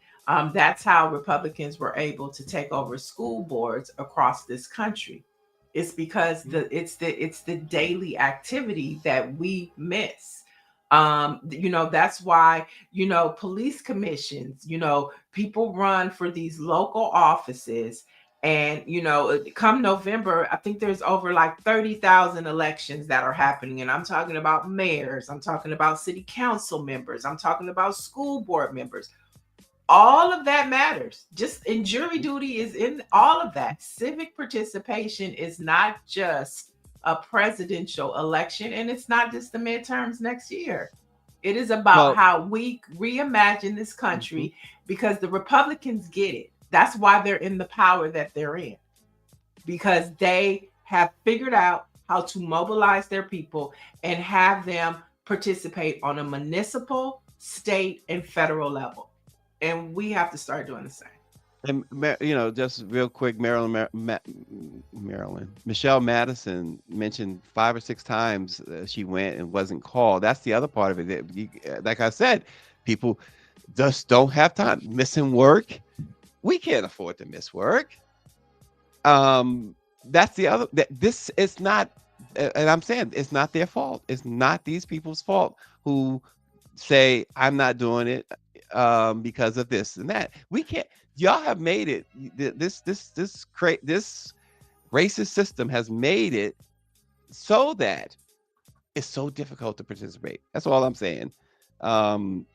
Speaker 2: That's how Republicans were able to take over school boards across this country. It's because it's the daily activity that we miss. That's why, police commissions, people run for these local offices. And, come November, I think there's over like 30,000 elections that are happening. And I'm talking about mayors, I'm talking about city council members, I'm talking about school board members. All of that matters. Just in jury duty is in all of that. Civic participation is not just a presidential election, and it's not just the midterms next year. It is about
Speaker 1: Well,
Speaker 2: how we reimagine this
Speaker 1: mhm.
Speaker 2: country, because the Republicans get it. That's why they're in the power that they're in, because they have figured out how to mobilize their people and have them participate on a municipal, state, and federal level. And we have to start doing the same.
Speaker 1: And just real quick, Michelle Madison mentioned 5 or 6 times she went and wasn't called. That's the other part of it. Like I said, people just don't have time. Missing work. We can't afford to miss work. Um, that's the other. This is not, and I'm saying it's not their fault. It's not these people's fault who say I'm not doing it because of this and that. We can't. Y'all have made it. This racist system has made it so that it's so difficult to participate. That's all I'm saying. Um,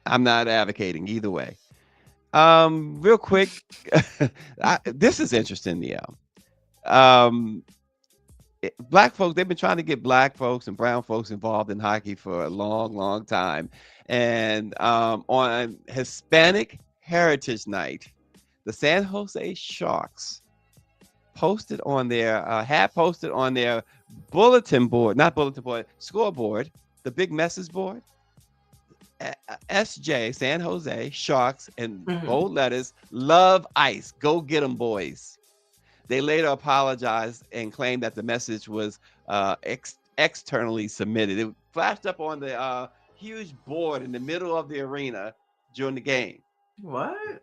Speaker 1: I'm not advocating either way. Real quick, this is interesting, Neil. Um, Black folks, they've been trying to get black folks and brown folks involved in hockey for a long, long time. And on Hispanic Heritage Night, the San Jose Sharks had posted on their bulletin board, not bulletin board, scoreboard, the big message board, SJ, San Jose Sharks, and
Speaker 2: Mhm.
Speaker 1: bold letters, love ice. Go get them, boys. They later apologized and claimed that the message was externally submitted. It flashed up on the huge board in the middle of the arena during the game.
Speaker 2: What?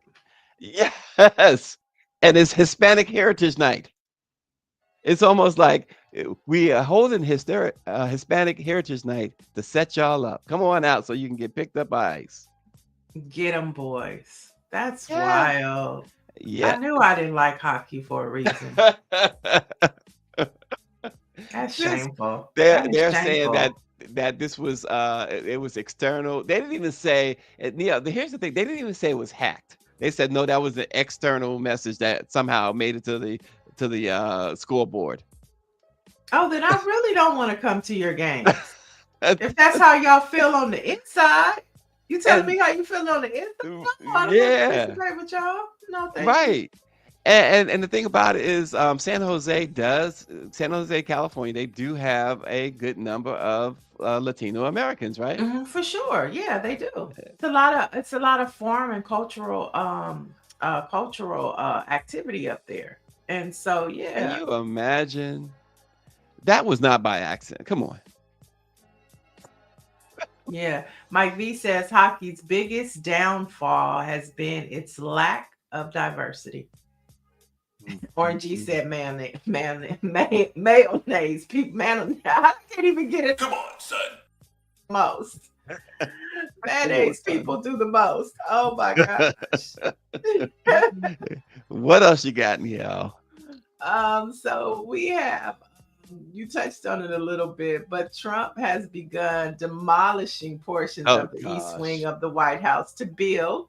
Speaker 1: Yes. And it's Hispanic Heritage Night. It's almost like we are holding Hispanic Heritage Night to set y'all up. Come on out so you can get picked up by ice.
Speaker 2: Get them, boys. That's
Speaker 1: Yeah.
Speaker 2: wild.
Speaker 1: Yeah.
Speaker 2: I knew I didn't like hockey for a reason. That's
Speaker 1: this
Speaker 2: shameful.
Speaker 1: they're
Speaker 2: That is
Speaker 1: they're saying that
Speaker 2: shameful.
Speaker 1: this was it was external. They didn't even say here's the thing, they didn't even say it was hacked. They said no, that was an external message that somehow made it to the scoreboard.
Speaker 2: Oh, then I really don't want to come to your games. If that's how y'all feel on the inside, you telling
Speaker 1: and
Speaker 2: me how you feel on the inside? No, I don't want to
Speaker 1: yeah,
Speaker 2: participate with y'all. No, thank you.
Speaker 1: right. And the thing about it is, San Jose, California, they do have a good number of Latino Americans, right?
Speaker 2: For sure. Yeah, they do. It's a lot of foreign and cultural activity up there. And so,
Speaker 1: Can
Speaker 2: yeah,
Speaker 1: you imagine? That was not by accident. Come on.
Speaker 2: yeah. Mike V says hockey's biggest downfall has been its lack of diversity.
Speaker 1: Mm,
Speaker 2: Orange
Speaker 1: mm,
Speaker 2: G
Speaker 1: mm.
Speaker 2: said mayonnaise. People, man, I can't even get it. Come on, son. Most
Speaker 1: Come on,
Speaker 2: mayonnaise
Speaker 1: son.
Speaker 2: people do the most. Oh my gosh.
Speaker 1: What else you got, Niele?
Speaker 2: So we have, you touched on it a little bit, but Trump has begun demolishing portions
Speaker 1: Oh
Speaker 2: of the East Wing
Speaker 1: gosh.
Speaker 2: of the White House to build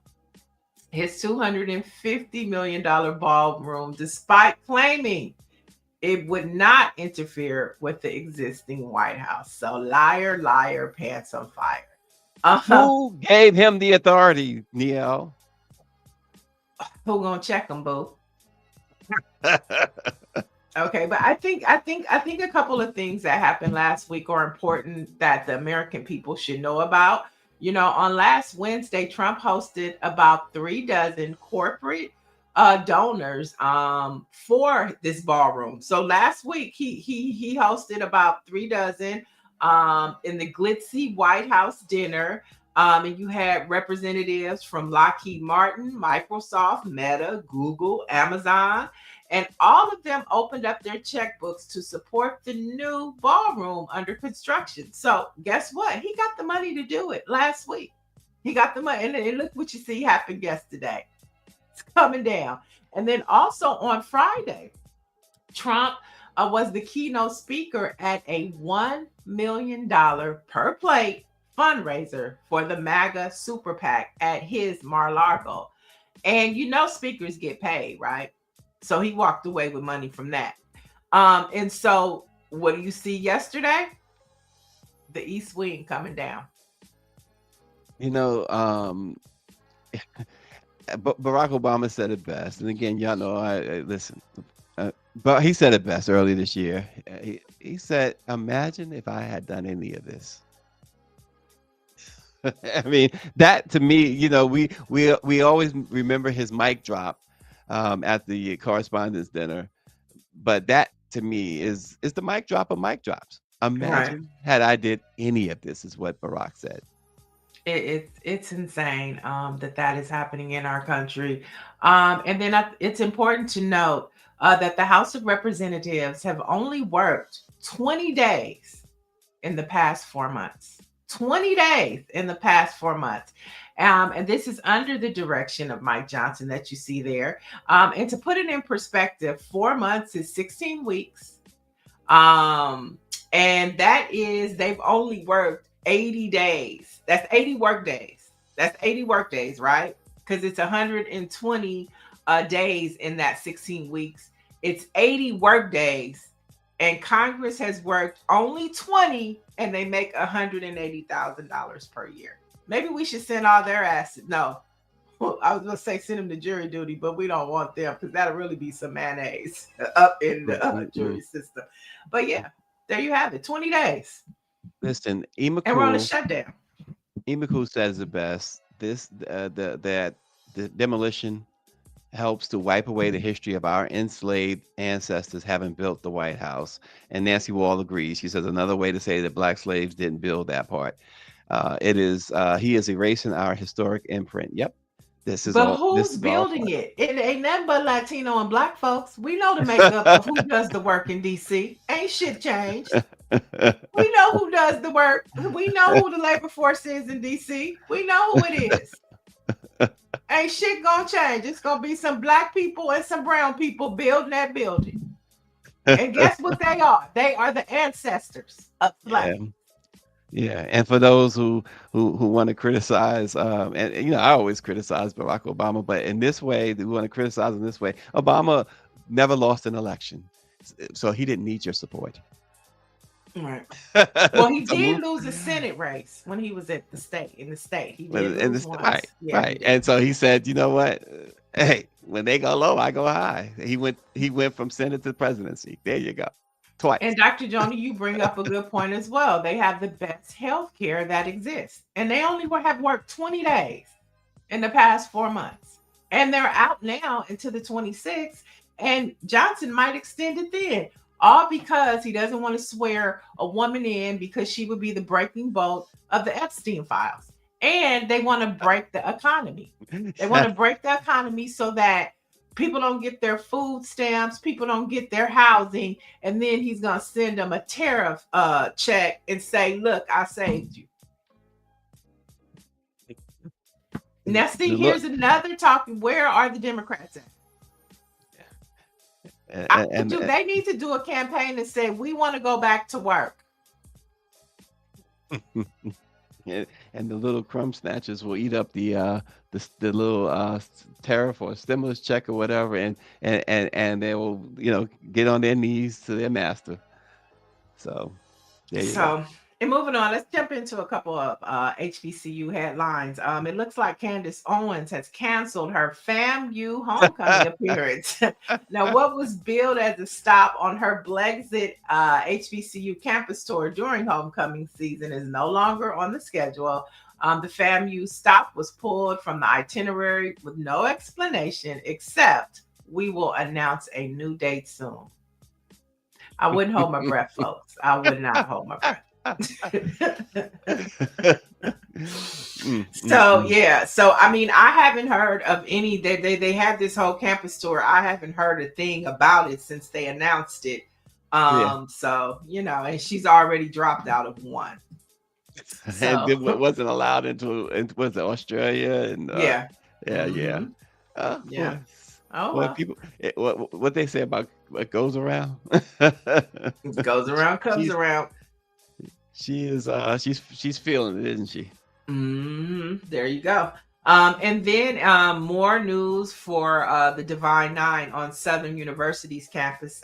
Speaker 2: his $250 million ballroom, despite claiming it would not interfere with the existing White House. So liar, liar, pants on fire.
Speaker 1: Who gave him the authority, Niele?
Speaker 2: Who gonna check them, boo? Okay, but I think a couple of things that happened last week are important that the American people should know about. You know, on last Wednesday, Trump hosted about 3 dozen corporate donors for this ballroom. So last week he hosted about 3 dozen in the glitzy White House dinner. And you had representatives from Lockheed Martin, Microsoft, Meta, Google, Amazon, and all of them opened up their checkbooks to support the new ballroom under construction. So, guess what? He got the money to do it last week. He got the money. And look what you see happened yesterday. It's coming down. And then also on Friday, Trump was the keynote speaker at a $1 million per plate fundraiser for the MAGA super PAC at his Mar-a-Lago. And you know, speakers get paid, right? So he walked away with money from that. And so what do you see yesterday? The East Wing coming down.
Speaker 1: You know, Barack Obama said it best, and again, y'all know I listen. But he said it best early this year. He said, "Imagine if I had done any of this." I mean, that to me, we always remember his mic drop at the Correspondence Dinner, but that to me is the mic drop of mic drops.
Speaker 2: Right.
Speaker 1: Imagine had I did any of this, is what Barack said.
Speaker 2: It's insane that is happening in our country. And then it's important to note that the House of Representatives have only worked 20 days in the past 4 months. 20 days in the past 4 months. And this is under the direction of Mike Johnson that you see there. And to put it in perspective, 4 months is 16 weeks. And that is, they've only worked 80 days. That's 80 work days. That's 80 work days, right? Because it's 120 days in that 16 weeks. It's 80 work days. And Congress has worked only 20 and they make $180,000 per year. Maybe we should send all their asses. No, I was going to say send them to jury duty, but we don't want them because that'll really be some mayonnaise up in the jury system. But yeah, there you have it. 20 days.
Speaker 1: Listen,
Speaker 2: And we're on a shutdown.
Speaker 1: Emiku says it best. That the demolition helps to wipe away the history of our enslaved ancestors having built the White House. And Nancy Wall agrees. She says another way to say that black slaves didn't build that part. He is erasing our historic imprint. Yep.
Speaker 2: But who's
Speaker 1: This is all
Speaker 2: building
Speaker 1: part
Speaker 2: it? It ain't nothing but Latino and black folks. We know the makeup of who does the work in DC. Ain't shit changed. We know who does the work. We know who the labor force is in DC. We know who it is. Ain't shit gonna change. It's gonna be some black people and some brown people building that building. And guess what they are? They are the ancestors of black.
Speaker 1: Yeah. Yeah, and for those who want to criticize, and I always criticize Barack Obama, but in this way, we want to criticize in this way. Obama never lost an election, so he didn't need your support.
Speaker 2: Right. Well, he
Speaker 1: So
Speaker 2: did
Speaker 1: move
Speaker 2: lose a Senate race when he was at the state. He did
Speaker 1: and
Speaker 2: lose
Speaker 1: this
Speaker 2: once.
Speaker 1: right,
Speaker 2: Yeah, he
Speaker 1: right,
Speaker 2: did.
Speaker 1: and so he said, you know what? Hey, when they go low, I go high. He went from Senate to presidency. There you go, twice.
Speaker 2: And Dr. Joni, you bring up a good point as well. They have the best health care that exists. And they only have worked 20 days in the past 4 months. And they're out now into the 26th. and Johnson might extend it then. All because he doesn't want to swear a woman in because she would be the breaking bolt of the Epstein files. And they want to break the economy. They want to break the economy so that people don't get their food stamps, people don't get their housing, and then he's gonna send them a tariff check and say, "Look, I saved you." Now, see, here's another talking. Where are the Democrats at? They need to do a campaign and say, "We want to go back to work."
Speaker 1: And the little crumb snatchers will eat up the little tariff or stimulus check or whatever, and they will, get on their knees to their master. So there you go.
Speaker 2: And moving on, let's jump into a couple of HBCU headlines. It looks like Candace Owens has canceled her FAMU homecoming appearance. Now, what was billed as a stop on her Blexit HBCU campus tour during homecoming season is no longer on the schedule. The FAMU stop was pulled from the itinerary with no explanation, except we will announce a new date soon. I wouldn't hold my breath, folks. I would not hold my breath. So I mean, I haven't heard of any. They had this whole campus tour. I haven't heard a thing about it since they announced it. So and she's already dropped out of one.
Speaker 1: And it wasn't allowed into was it Australia and
Speaker 2: yeah.
Speaker 1: Yeah. Oh, well, people, what they say about what goes around,
Speaker 2: it goes around, comes around.
Speaker 1: She is she's feeling it, isn't she?
Speaker 2: There you go. And then more news for the Divine Nine on Southern University's campus.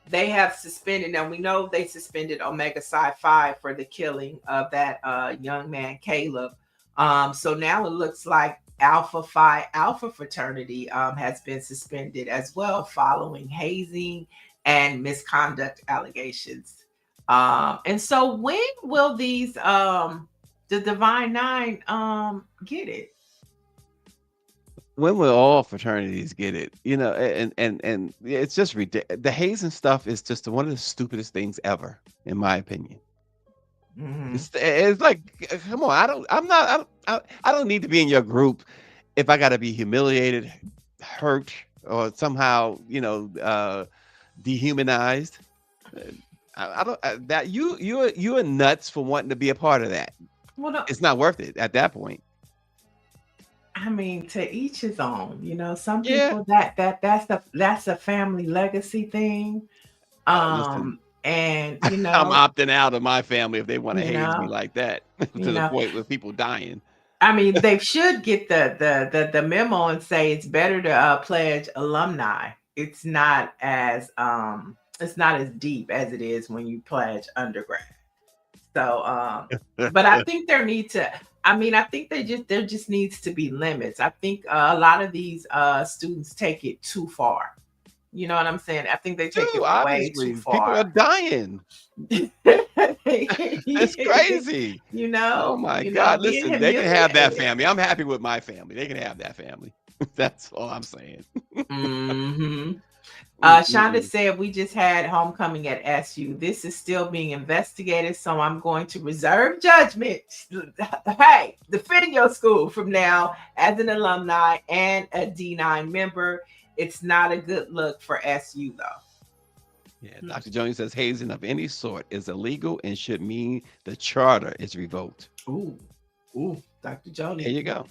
Speaker 2: They have suspended. Now we know they suspended Omega Psi Phi for the killing of that young man Caleb. So now it looks like Alpha Phi Alpha fraternity has been suspended as well, following hazing and misconduct allegations. And so when will these the Divine Nine get it?
Speaker 1: When will all fraternities get it? And it's just ridiculous. The hazing stuff is just one of the stupidest things ever, in my opinion. It's like, come on, I don't need to be in your group if I gotta be humiliated, hurt, or somehow dehumanized. I don't that you are nuts for wanting to be a part of that.
Speaker 2: Well, no,
Speaker 1: it's not worth it at that point.
Speaker 2: I mean, to each his own. Some people that's a family legacy thing.
Speaker 1: Listen,
Speaker 2: and
Speaker 1: I'm opting out of my family if they want to haze me like that to the point where people dying.
Speaker 2: I mean, they should get the memo and say it's better to pledge alumni. It's not as deep as it is when you pledge undergrad. So, but I think there just needs to be limits. I think a lot of these students take it too far. You know what I'm saying? I think they take it way too far.
Speaker 1: People are dying. It's crazy. Oh my God. Listen, they can have that family. I'm happy with my family. They can have that family. That's all I'm saying.
Speaker 2: Shonda said, we just had homecoming at SU. This is still being investigated, so I'm going to reserve judgment. Hey, defend your school from now as an alumni and a D9 member. It's not a good look for SU, though.
Speaker 1: Yeah, Dr. Jones says hazing of any sort is illegal and should mean the charter is revoked.
Speaker 2: Ooh, Dr. Jones.
Speaker 1: There you go.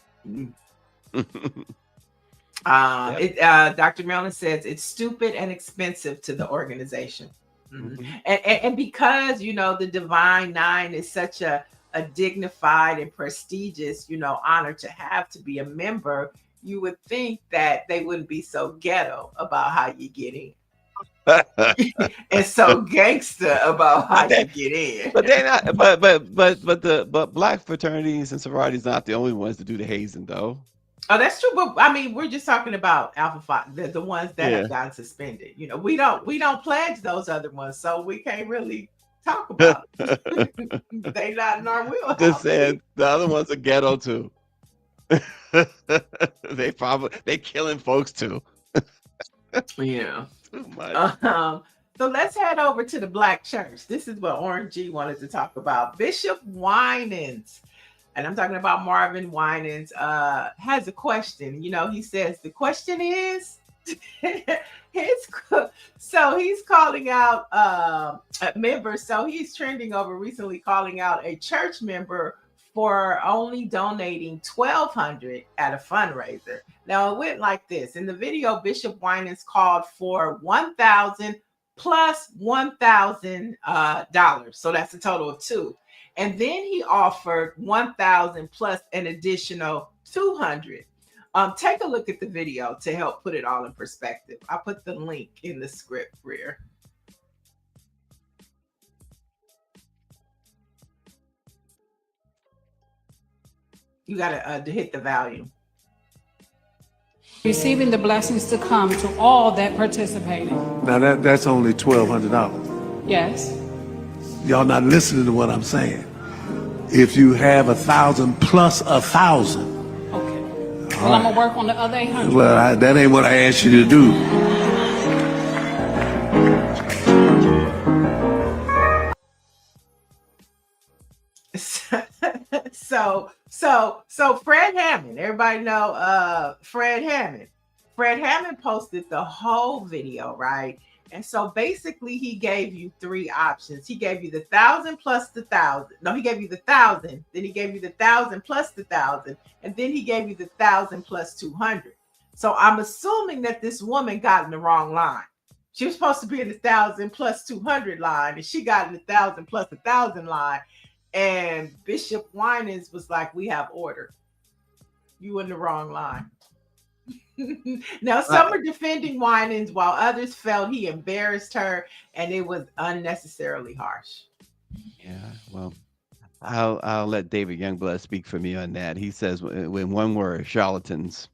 Speaker 2: Dr. Mellon says it's stupid and expensive to the organization. And because the Divine Nine is such a dignified and prestigious honor to have to be a member, you would think that they wouldn't be so ghetto about how you get in. And so gangster about how you get in.
Speaker 1: But they're not but Black fraternities and sororities not the only ones to do the hazing, though.
Speaker 2: Oh, that's true. But I mean, we're just talking about Alpha Phi, the ones that have gotten suspended. We don't pledge those other ones, so we can't really talk about it. They not in our wheelhouse.
Speaker 1: Just saying, the other ones are ghetto too. They killing folks too.
Speaker 2: Yeah.
Speaker 1: Too much.
Speaker 2: So let's head over to the Black church. This is what Orange G wanted to talk about. Bishop Winans, and I'm talking about Marvin Winans, has a question. He says the question is, so he's calling out members. So he's trending over recently, calling out a church member for only donating 1,200 at a fundraiser. Now it went like this. In the video, Bishop Winans called for 1,000 plus $1,000. So that's a total of two. And then he offered 1,000 plus an additional 200. Take a look at the video to help put it all in perspective. I put the link in the script, Rear. You got to hit the volume.
Speaker 5: Receiving the blessings to come to all that participated.
Speaker 6: Now that's only $1,200.
Speaker 5: Yes.
Speaker 6: Y'all not listening to what I'm saying. If you have 1,000 plus 1,000.
Speaker 5: Okay. Well, I'm gonna work on the other 800.
Speaker 6: Well, that ain't what I asked you to do.
Speaker 2: So Fred Hammond, everybody know Fred Hammond. Fred Hammond posted the whole video, right? And so basically he gave you three options. He gave you the 1,000 plus the 1,000. No, he gave you the 1,000. Then he gave you the 1,000 plus the 1,000. And then he gave you the 1,000 plus 200. So I'm assuming that this woman got in the wrong line. She was supposed to be in the 1,000 plus 200 line, and she got in the 1,000 plus 1,000 line. And Bishop Winans was like, we have order. You in the wrong line. Now, some are defending Winans while others felt he embarrassed her and it was unnecessarily harsh.
Speaker 1: Yeah, well, I'll let David Youngblood speak for me on that. He says, in one word, charlatans.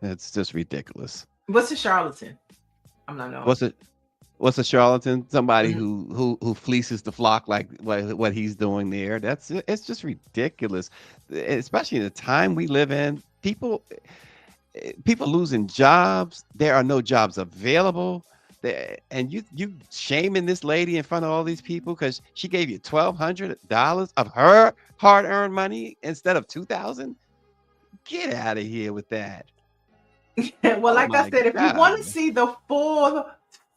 Speaker 1: It's just ridiculous.
Speaker 2: What's a charlatan? I'm not knowing.
Speaker 1: What's a charlatan? Somebody who fleeces the flock like what he's doing there. It's just ridiculous, especially in the time we live in. People losing jobs. There are no jobs available. And you shaming this lady in front of all these people because she gave you $1,200 of her hard-earned money instead of $2,000. Get out of here with that.
Speaker 2: Well, like I said, if
Speaker 1: God.
Speaker 2: you want to see the full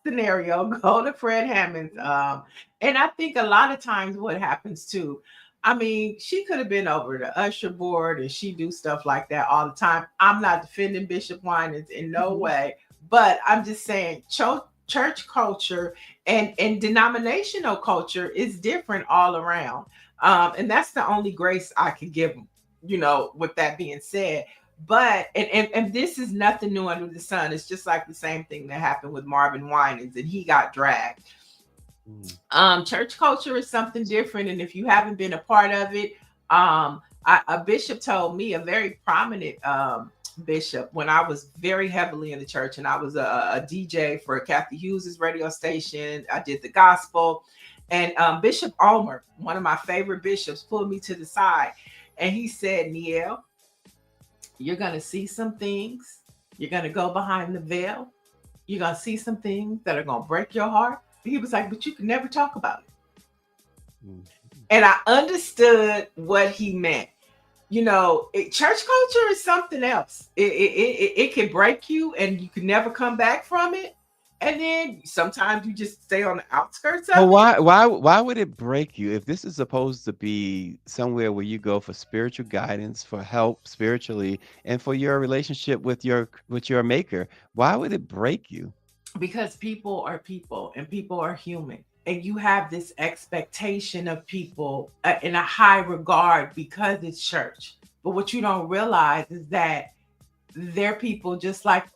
Speaker 2: scenario, go to Fred Hammond's. And I think a lot of times what happens too, I mean, she could have been over the usher board and she do stuff like that all the time. I'm not defending Bishop Winans in no way, but I'm just saying church culture and denominational culture is different all around. And that's the only grace I could give them, with that being said. But and this is nothing new under the sun. It's just like the same thing that happened with Marvin Winans, and he got dragged. Church culture is something different, and if you haven't been a part of it, a bishop told me, a very prominent bishop, when I was very heavily in the church, and I was a DJ for Kathy Hughes's radio station. I did the gospel, and Bishop Ulmer, one of my favorite bishops, pulled me to the side, and he said, Niele, you're going to see some things. You're going to go behind the veil. You're going to see some things that are going to break your heart. He was like, but you can never talk about it. And I understood what he meant. Church culture is something else. It can break you and you can never come back from it. And then sometimes you just stay on the outskirts of it.
Speaker 1: Why would it break you if this is supposed to be somewhere where you go for spiritual guidance, for help spiritually, and for your relationship with your maker? Why would it break you?
Speaker 2: Because people are people and people are human. And you have this expectation of people in a high regard because it's church. But what you don't realize is that they're people just like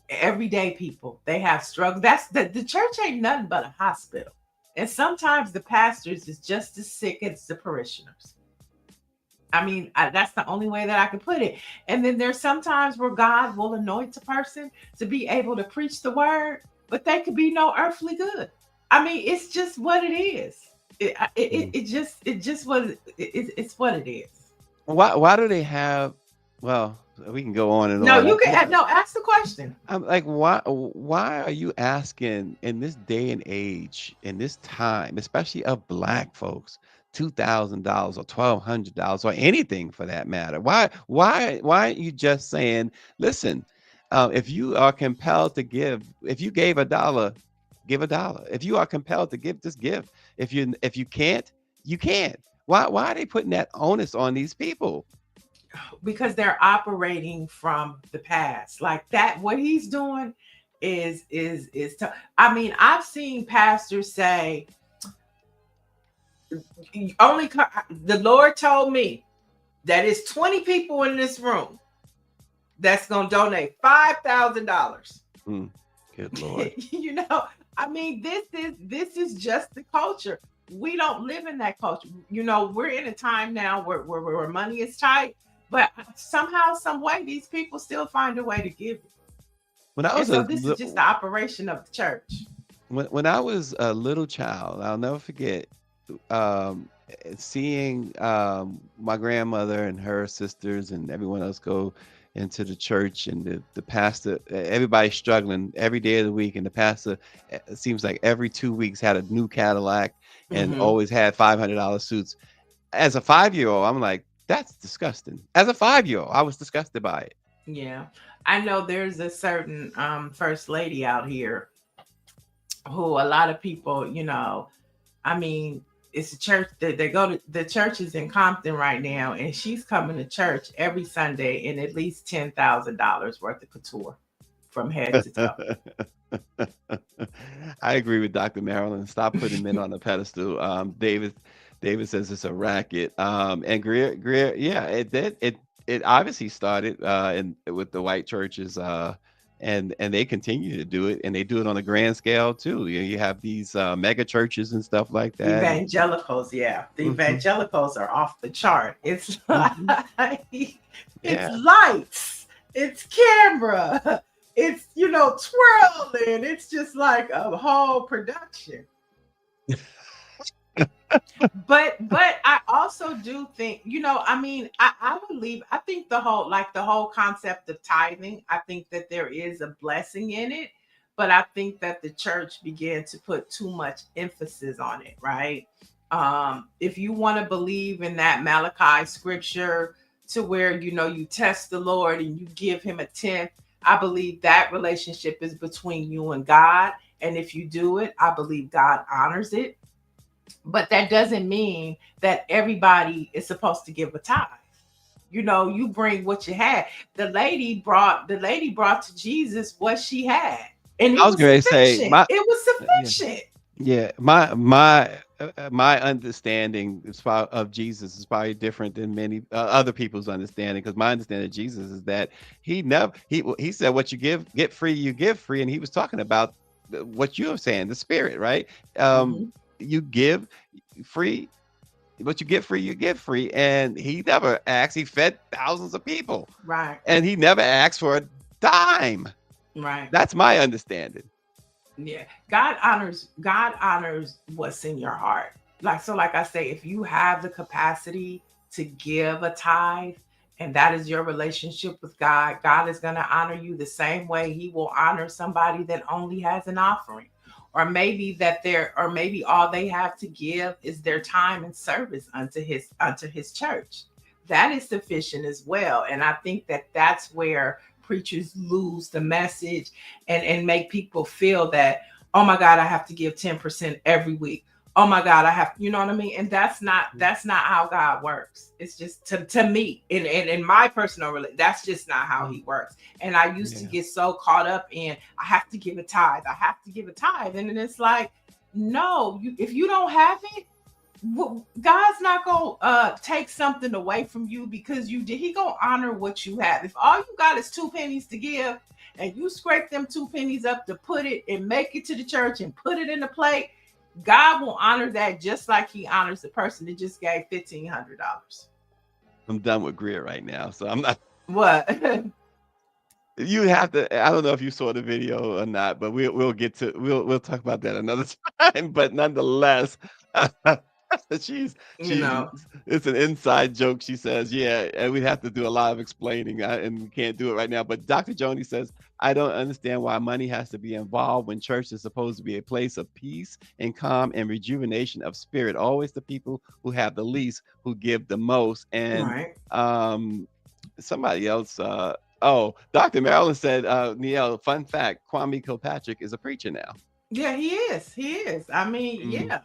Speaker 2: everyday people. They have struggles. The church ain't nothing but a hospital. And sometimes the pastors is just as sick as the parishioners. I mean, that's the only way that I can put it. And then there's sometimes where God will anoint a person to be able to preach the word, but they could be no earthly good. I mean, it's just what it is. It's what it is.
Speaker 1: Why do they have? Well, we can go on and
Speaker 2: No,
Speaker 1: on.
Speaker 2: you can no ask the question.
Speaker 1: I'm like, why are you asking in this day and age, in this time, especially of black folks, $2,000 or $1,200 or anything for that matter? Why aren't you just saying, listen, if you are compelled to give, if you gave $1, give $1. If you are compelled to give, just give. If you can't, you can't. Why are they putting that onus on these people?
Speaker 2: Because they're operating from the past. Like that, what he's doing I mean, I've seen pastors say, only the Lord told me that it's 20 people in this room that's gonna donate $5,000.
Speaker 1: Good Lord.
Speaker 2: You know, I mean, this is just the culture. We don't live in that culture. You know, we're in a time now where money is tight, but somehow, some way, these people still find a way to give it.
Speaker 1: When I
Speaker 2: And
Speaker 1: was
Speaker 2: so
Speaker 1: a
Speaker 2: this
Speaker 1: li-
Speaker 2: is just the operation of the church.
Speaker 1: when I was a little child, I'll never forget seeing my grandmother and her sisters and everyone else go into the church, and the pastor, everybody's struggling every day of the week, and the pastor, it seems like every 2 weeks had a new Cadillac and
Speaker 2: Mhm.
Speaker 1: always had $500 suits. As a 5-year-old, I'm like, that's disgusting. As a 5-year-old, I was disgusted by it.
Speaker 2: Yeah. I know there's a certain first lady out here who a lot of people, you know, I mean, it's a church that they go to. The church is in Compton right now, and she's coming to church every Sunday in at least $10,000 worth of couture from head to toe.
Speaker 1: I agree with Dr. Marilyn. Stop putting men on a pedestal. David says it's a racket. And Greer, yeah, it did. It obviously started in with the white churches, and they continue to do it, and they do it on a grand scale too. You have these mega churches and stuff like that.
Speaker 2: Evangelicals, yeah, the
Speaker 1: Mhm,
Speaker 2: evangelicals are off the chart. It's
Speaker 1: mhm.
Speaker 2: like it's
Speaker 1: Yeah.
Speaker 2: lights, it's camera, it's twirling. It's just like a whole production. But I also do think, I mean, I believe, I think the whole concept of tithing, I think that there is a blessing in it, but I think that the church began to put too much emphasis on it, right? If you want to believe in that Malachi scripture to where you test the Lord and you give him a tenth, I believe that relationship is between you and God. And if you do it, I believe God honors it, but that doesn't mean that everybody is supposed to give a tithe. You bring what you had. The lady brought to Jesus what she had, and
Speaker 1: I
Speaker 2: it
Speaker 1: was
Speaker 2: was
Speaker 1: going to say
Speaker 2: sufficient. It was
Speaker 1: yeah.
Speaker 2: sufficient.
Speaker 1: Yeah, my understanding of Jesus is probably different than many other people's understanding, because my understanding of Jesus is that he said, what you give, get free, you give free, and he was talking about what you're saying, the spirit, right? Um,
Speaker 2: Mhm.
Speaker 1: you give free, but you get free, you give free, and he never asked. He fed thousands of people,
Speaker 2: Right,
Speaker 1: and he never asked for a dime.
Speaker 2: right.
Speaker 1: That's my understanding.
Speaker 2: Yeah. God honors what's in your heart. Like I say, if you have the capacity to give a tithe, and that is your relationship with God, God is going to honor you the same way he will honor somebody that only has an offering. Or maybe all they have to give is their time and service unto his church. That is sufficient as well. And I think that that's where preachers lose the message, and make people feel that, oh my God, I have to give 10% every week. Oh my God, I have, you know what I mean? And that's not how God works. It's just to me, in my personal that's just not how he works. And I used to
Speaker 1: Yeah.
Speaker 2: get so caught up in, I have to give a tithe, I have to give a tithe. And then it's like, no, if you don't have it, God's not gonna take something away from you because you did. He gonna honor what you have. If all you got is 2 pennies to give, and you scrape them 2 pennies up to put it and make it to the church and put it in the plate, God will honor that just like he honors the person that just gave $1,500.
Speaker 1: I'm done with Greer right now, so I'm not.
Speaker 2: What?
Speaker 1: You have to. I don't know if you saw the video or not, but we'll talk about that another time. But nonetheless, she's
Speaker 2: You know,
Speaker 1: it's an inside joke. She says, yeah, and we have to do a lot of explaining, and we can't do it right now. But Dr. Joni says, I don't understand why money has to be involved when church is supposed to be a place of peace and calm and rejuvenation of spirit. Always the people who have the least who give the most. And
Speaker 2: right?
Speaker 1: somebody else, Dr. Marilyn said, Niele, fun fact, Kwame Kilpatrick is a preacher now.
Speaker 2: Yeah, he is. He is. I mean,
Speaker 1: Mm.
Speaker 2: yeah.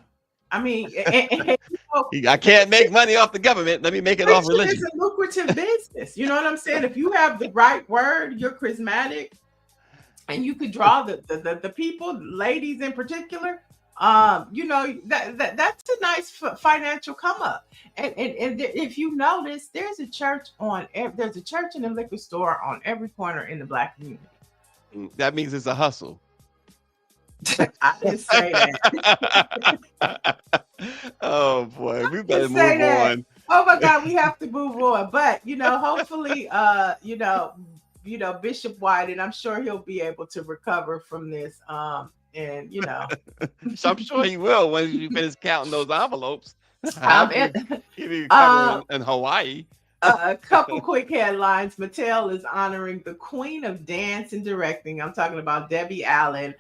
Speaker 2: I mean, and, you know,
Speaker 1: I can't make money off the government. Let me make it off
Speaker 2: preaching is
Speaker 1: religion.
Speaker 2: a lucrative business. You know what I'm saying? If you have the right word, you're charismatic, and you could draw the people, ladies in particular. You know that's a nice financial come up. And if you notice, there's a church there's a church and a liquor store on every corner in the Black community.
Speaker 1: That means it's a hustle.
Speaker 2: I didn't say that.
Speaker 1: Oh boy, we
Speaker 2: I
Speaker 1: better
Speaker 2: didn't say
Speaker 1: move
Speaker 2: that.
Speaker 1: on.
Speaker 2: Oh my God, we have to move on. But hopefully, Bishop White, and I'm sure he'll be able to recover from this. And
Speaker 1: So I'm sure he will when you finish counting those envelopes.
Speaker 2: um,
Speaker 1: He'll
Speaker 2: and,
Speaker 1: be recover
Speaker 2: uh,
Speaker 1: in Hawaii.
Speaker 2: a couple quick headlines. Mattel is honoring the queen of dance and directing. I'm talking about Debbie Allen.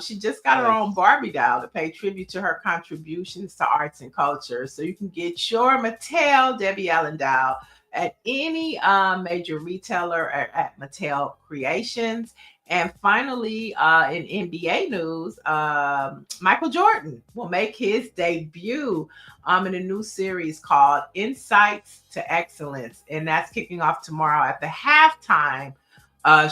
Speaker 2: She just got her
Speaker 1: Nice.
Speaker 2: own Barbie doll to pay tribute to her contributions to arts and culture. So you can get your Mattel Debbie Allen doll at any major retailer or at Mattel Creations. And finally, in NBA news, Michael Jordan will make his debut in a new series called Insights to Excellence. And that's kicking off tomorrow at the halftime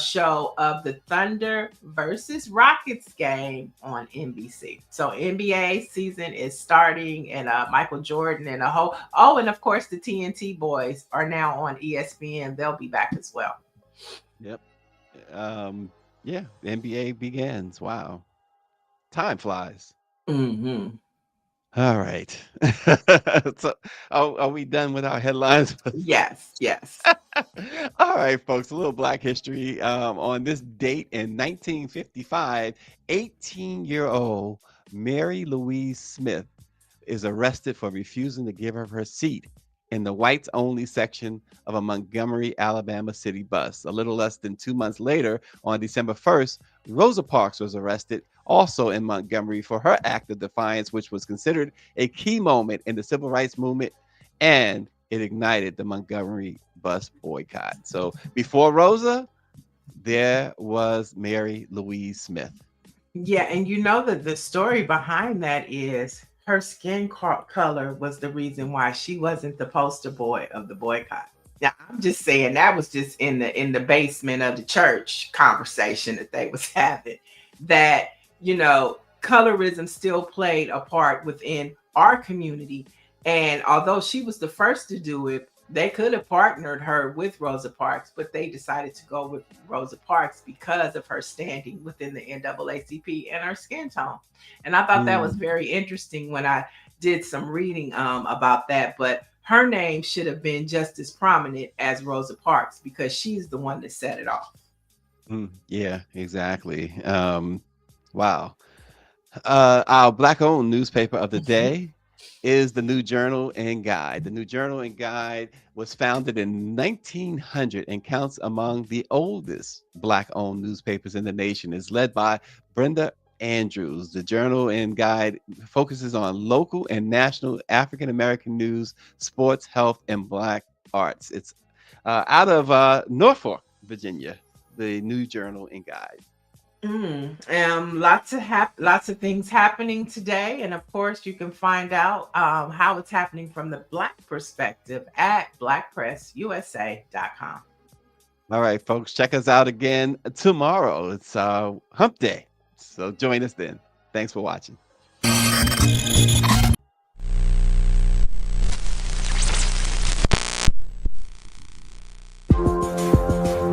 Speaker 2: show of the Thunder versus Rockets game on NBC. So NBA season is starting, and Michael Jordan and and of course the TNT boys are now on ESPN. They'll be back as well.
Speaker 1: Yep. Yeah, the NBA begins. Wow. Time flies.
Speaker 2: Mm-hmm.
Speaker 1: All right. So are we done with our headlines?
Speaker 2: Yes, yes.
Speaker 1: All right, folks, a little Black history. On this date in 1955, 18-year-old Mary Louise Smith is arrested for refusing to give up her seat in the whites only section of a Montgomery, Alabama city bus. A little less than 2 months later, on December 1st, Rosa Parks was arrested also in Montgomery for her act of defiance, which was considered a key moment in the civil rights movement, and it ignited the Montgomery bus boycott. So before Rosa, there was Mary Louise Smith.
Speaker 2: Yeah, and that the story behind that is her skin color was the reason why she wasn't the poster boy of the boycott. Now, I'm just saying that was just in the basement of the church conversation that they was having, that colorism still played a part within our community. And although she was the first to do it, they could have partnered her with Rosa Parks, but they decided to go with Rosa Parks because of her standing within the NAACP and her skin tone. And I thought that was very interesting when I did some reading about that. But her name should have been just as prominent as Rosa Parks because she's the one that set it off.
Speaker 1: Yeah, exactly. Wow. Our Black-owned newspaper of the day is the New Journal and Guide. The New Journal and Guide was founded in 1900 and counts among the oldest Black-owned newspapers in the nation. It's led by Brenda Andrews. The Journal and Guide focuses on local and national African-American news, sports, health, and Black arts. It's out of Norfolk, Virginia, the New Journal and Guide.
Speaker 2: Lots of things happening today, and of course you can find out how it's happening from the Black perspective at BlackPressUSA.com.
Speaker 1: All right, folks, check us out again tomorrow. It's Hump Day, so join us then. Thanks for watching.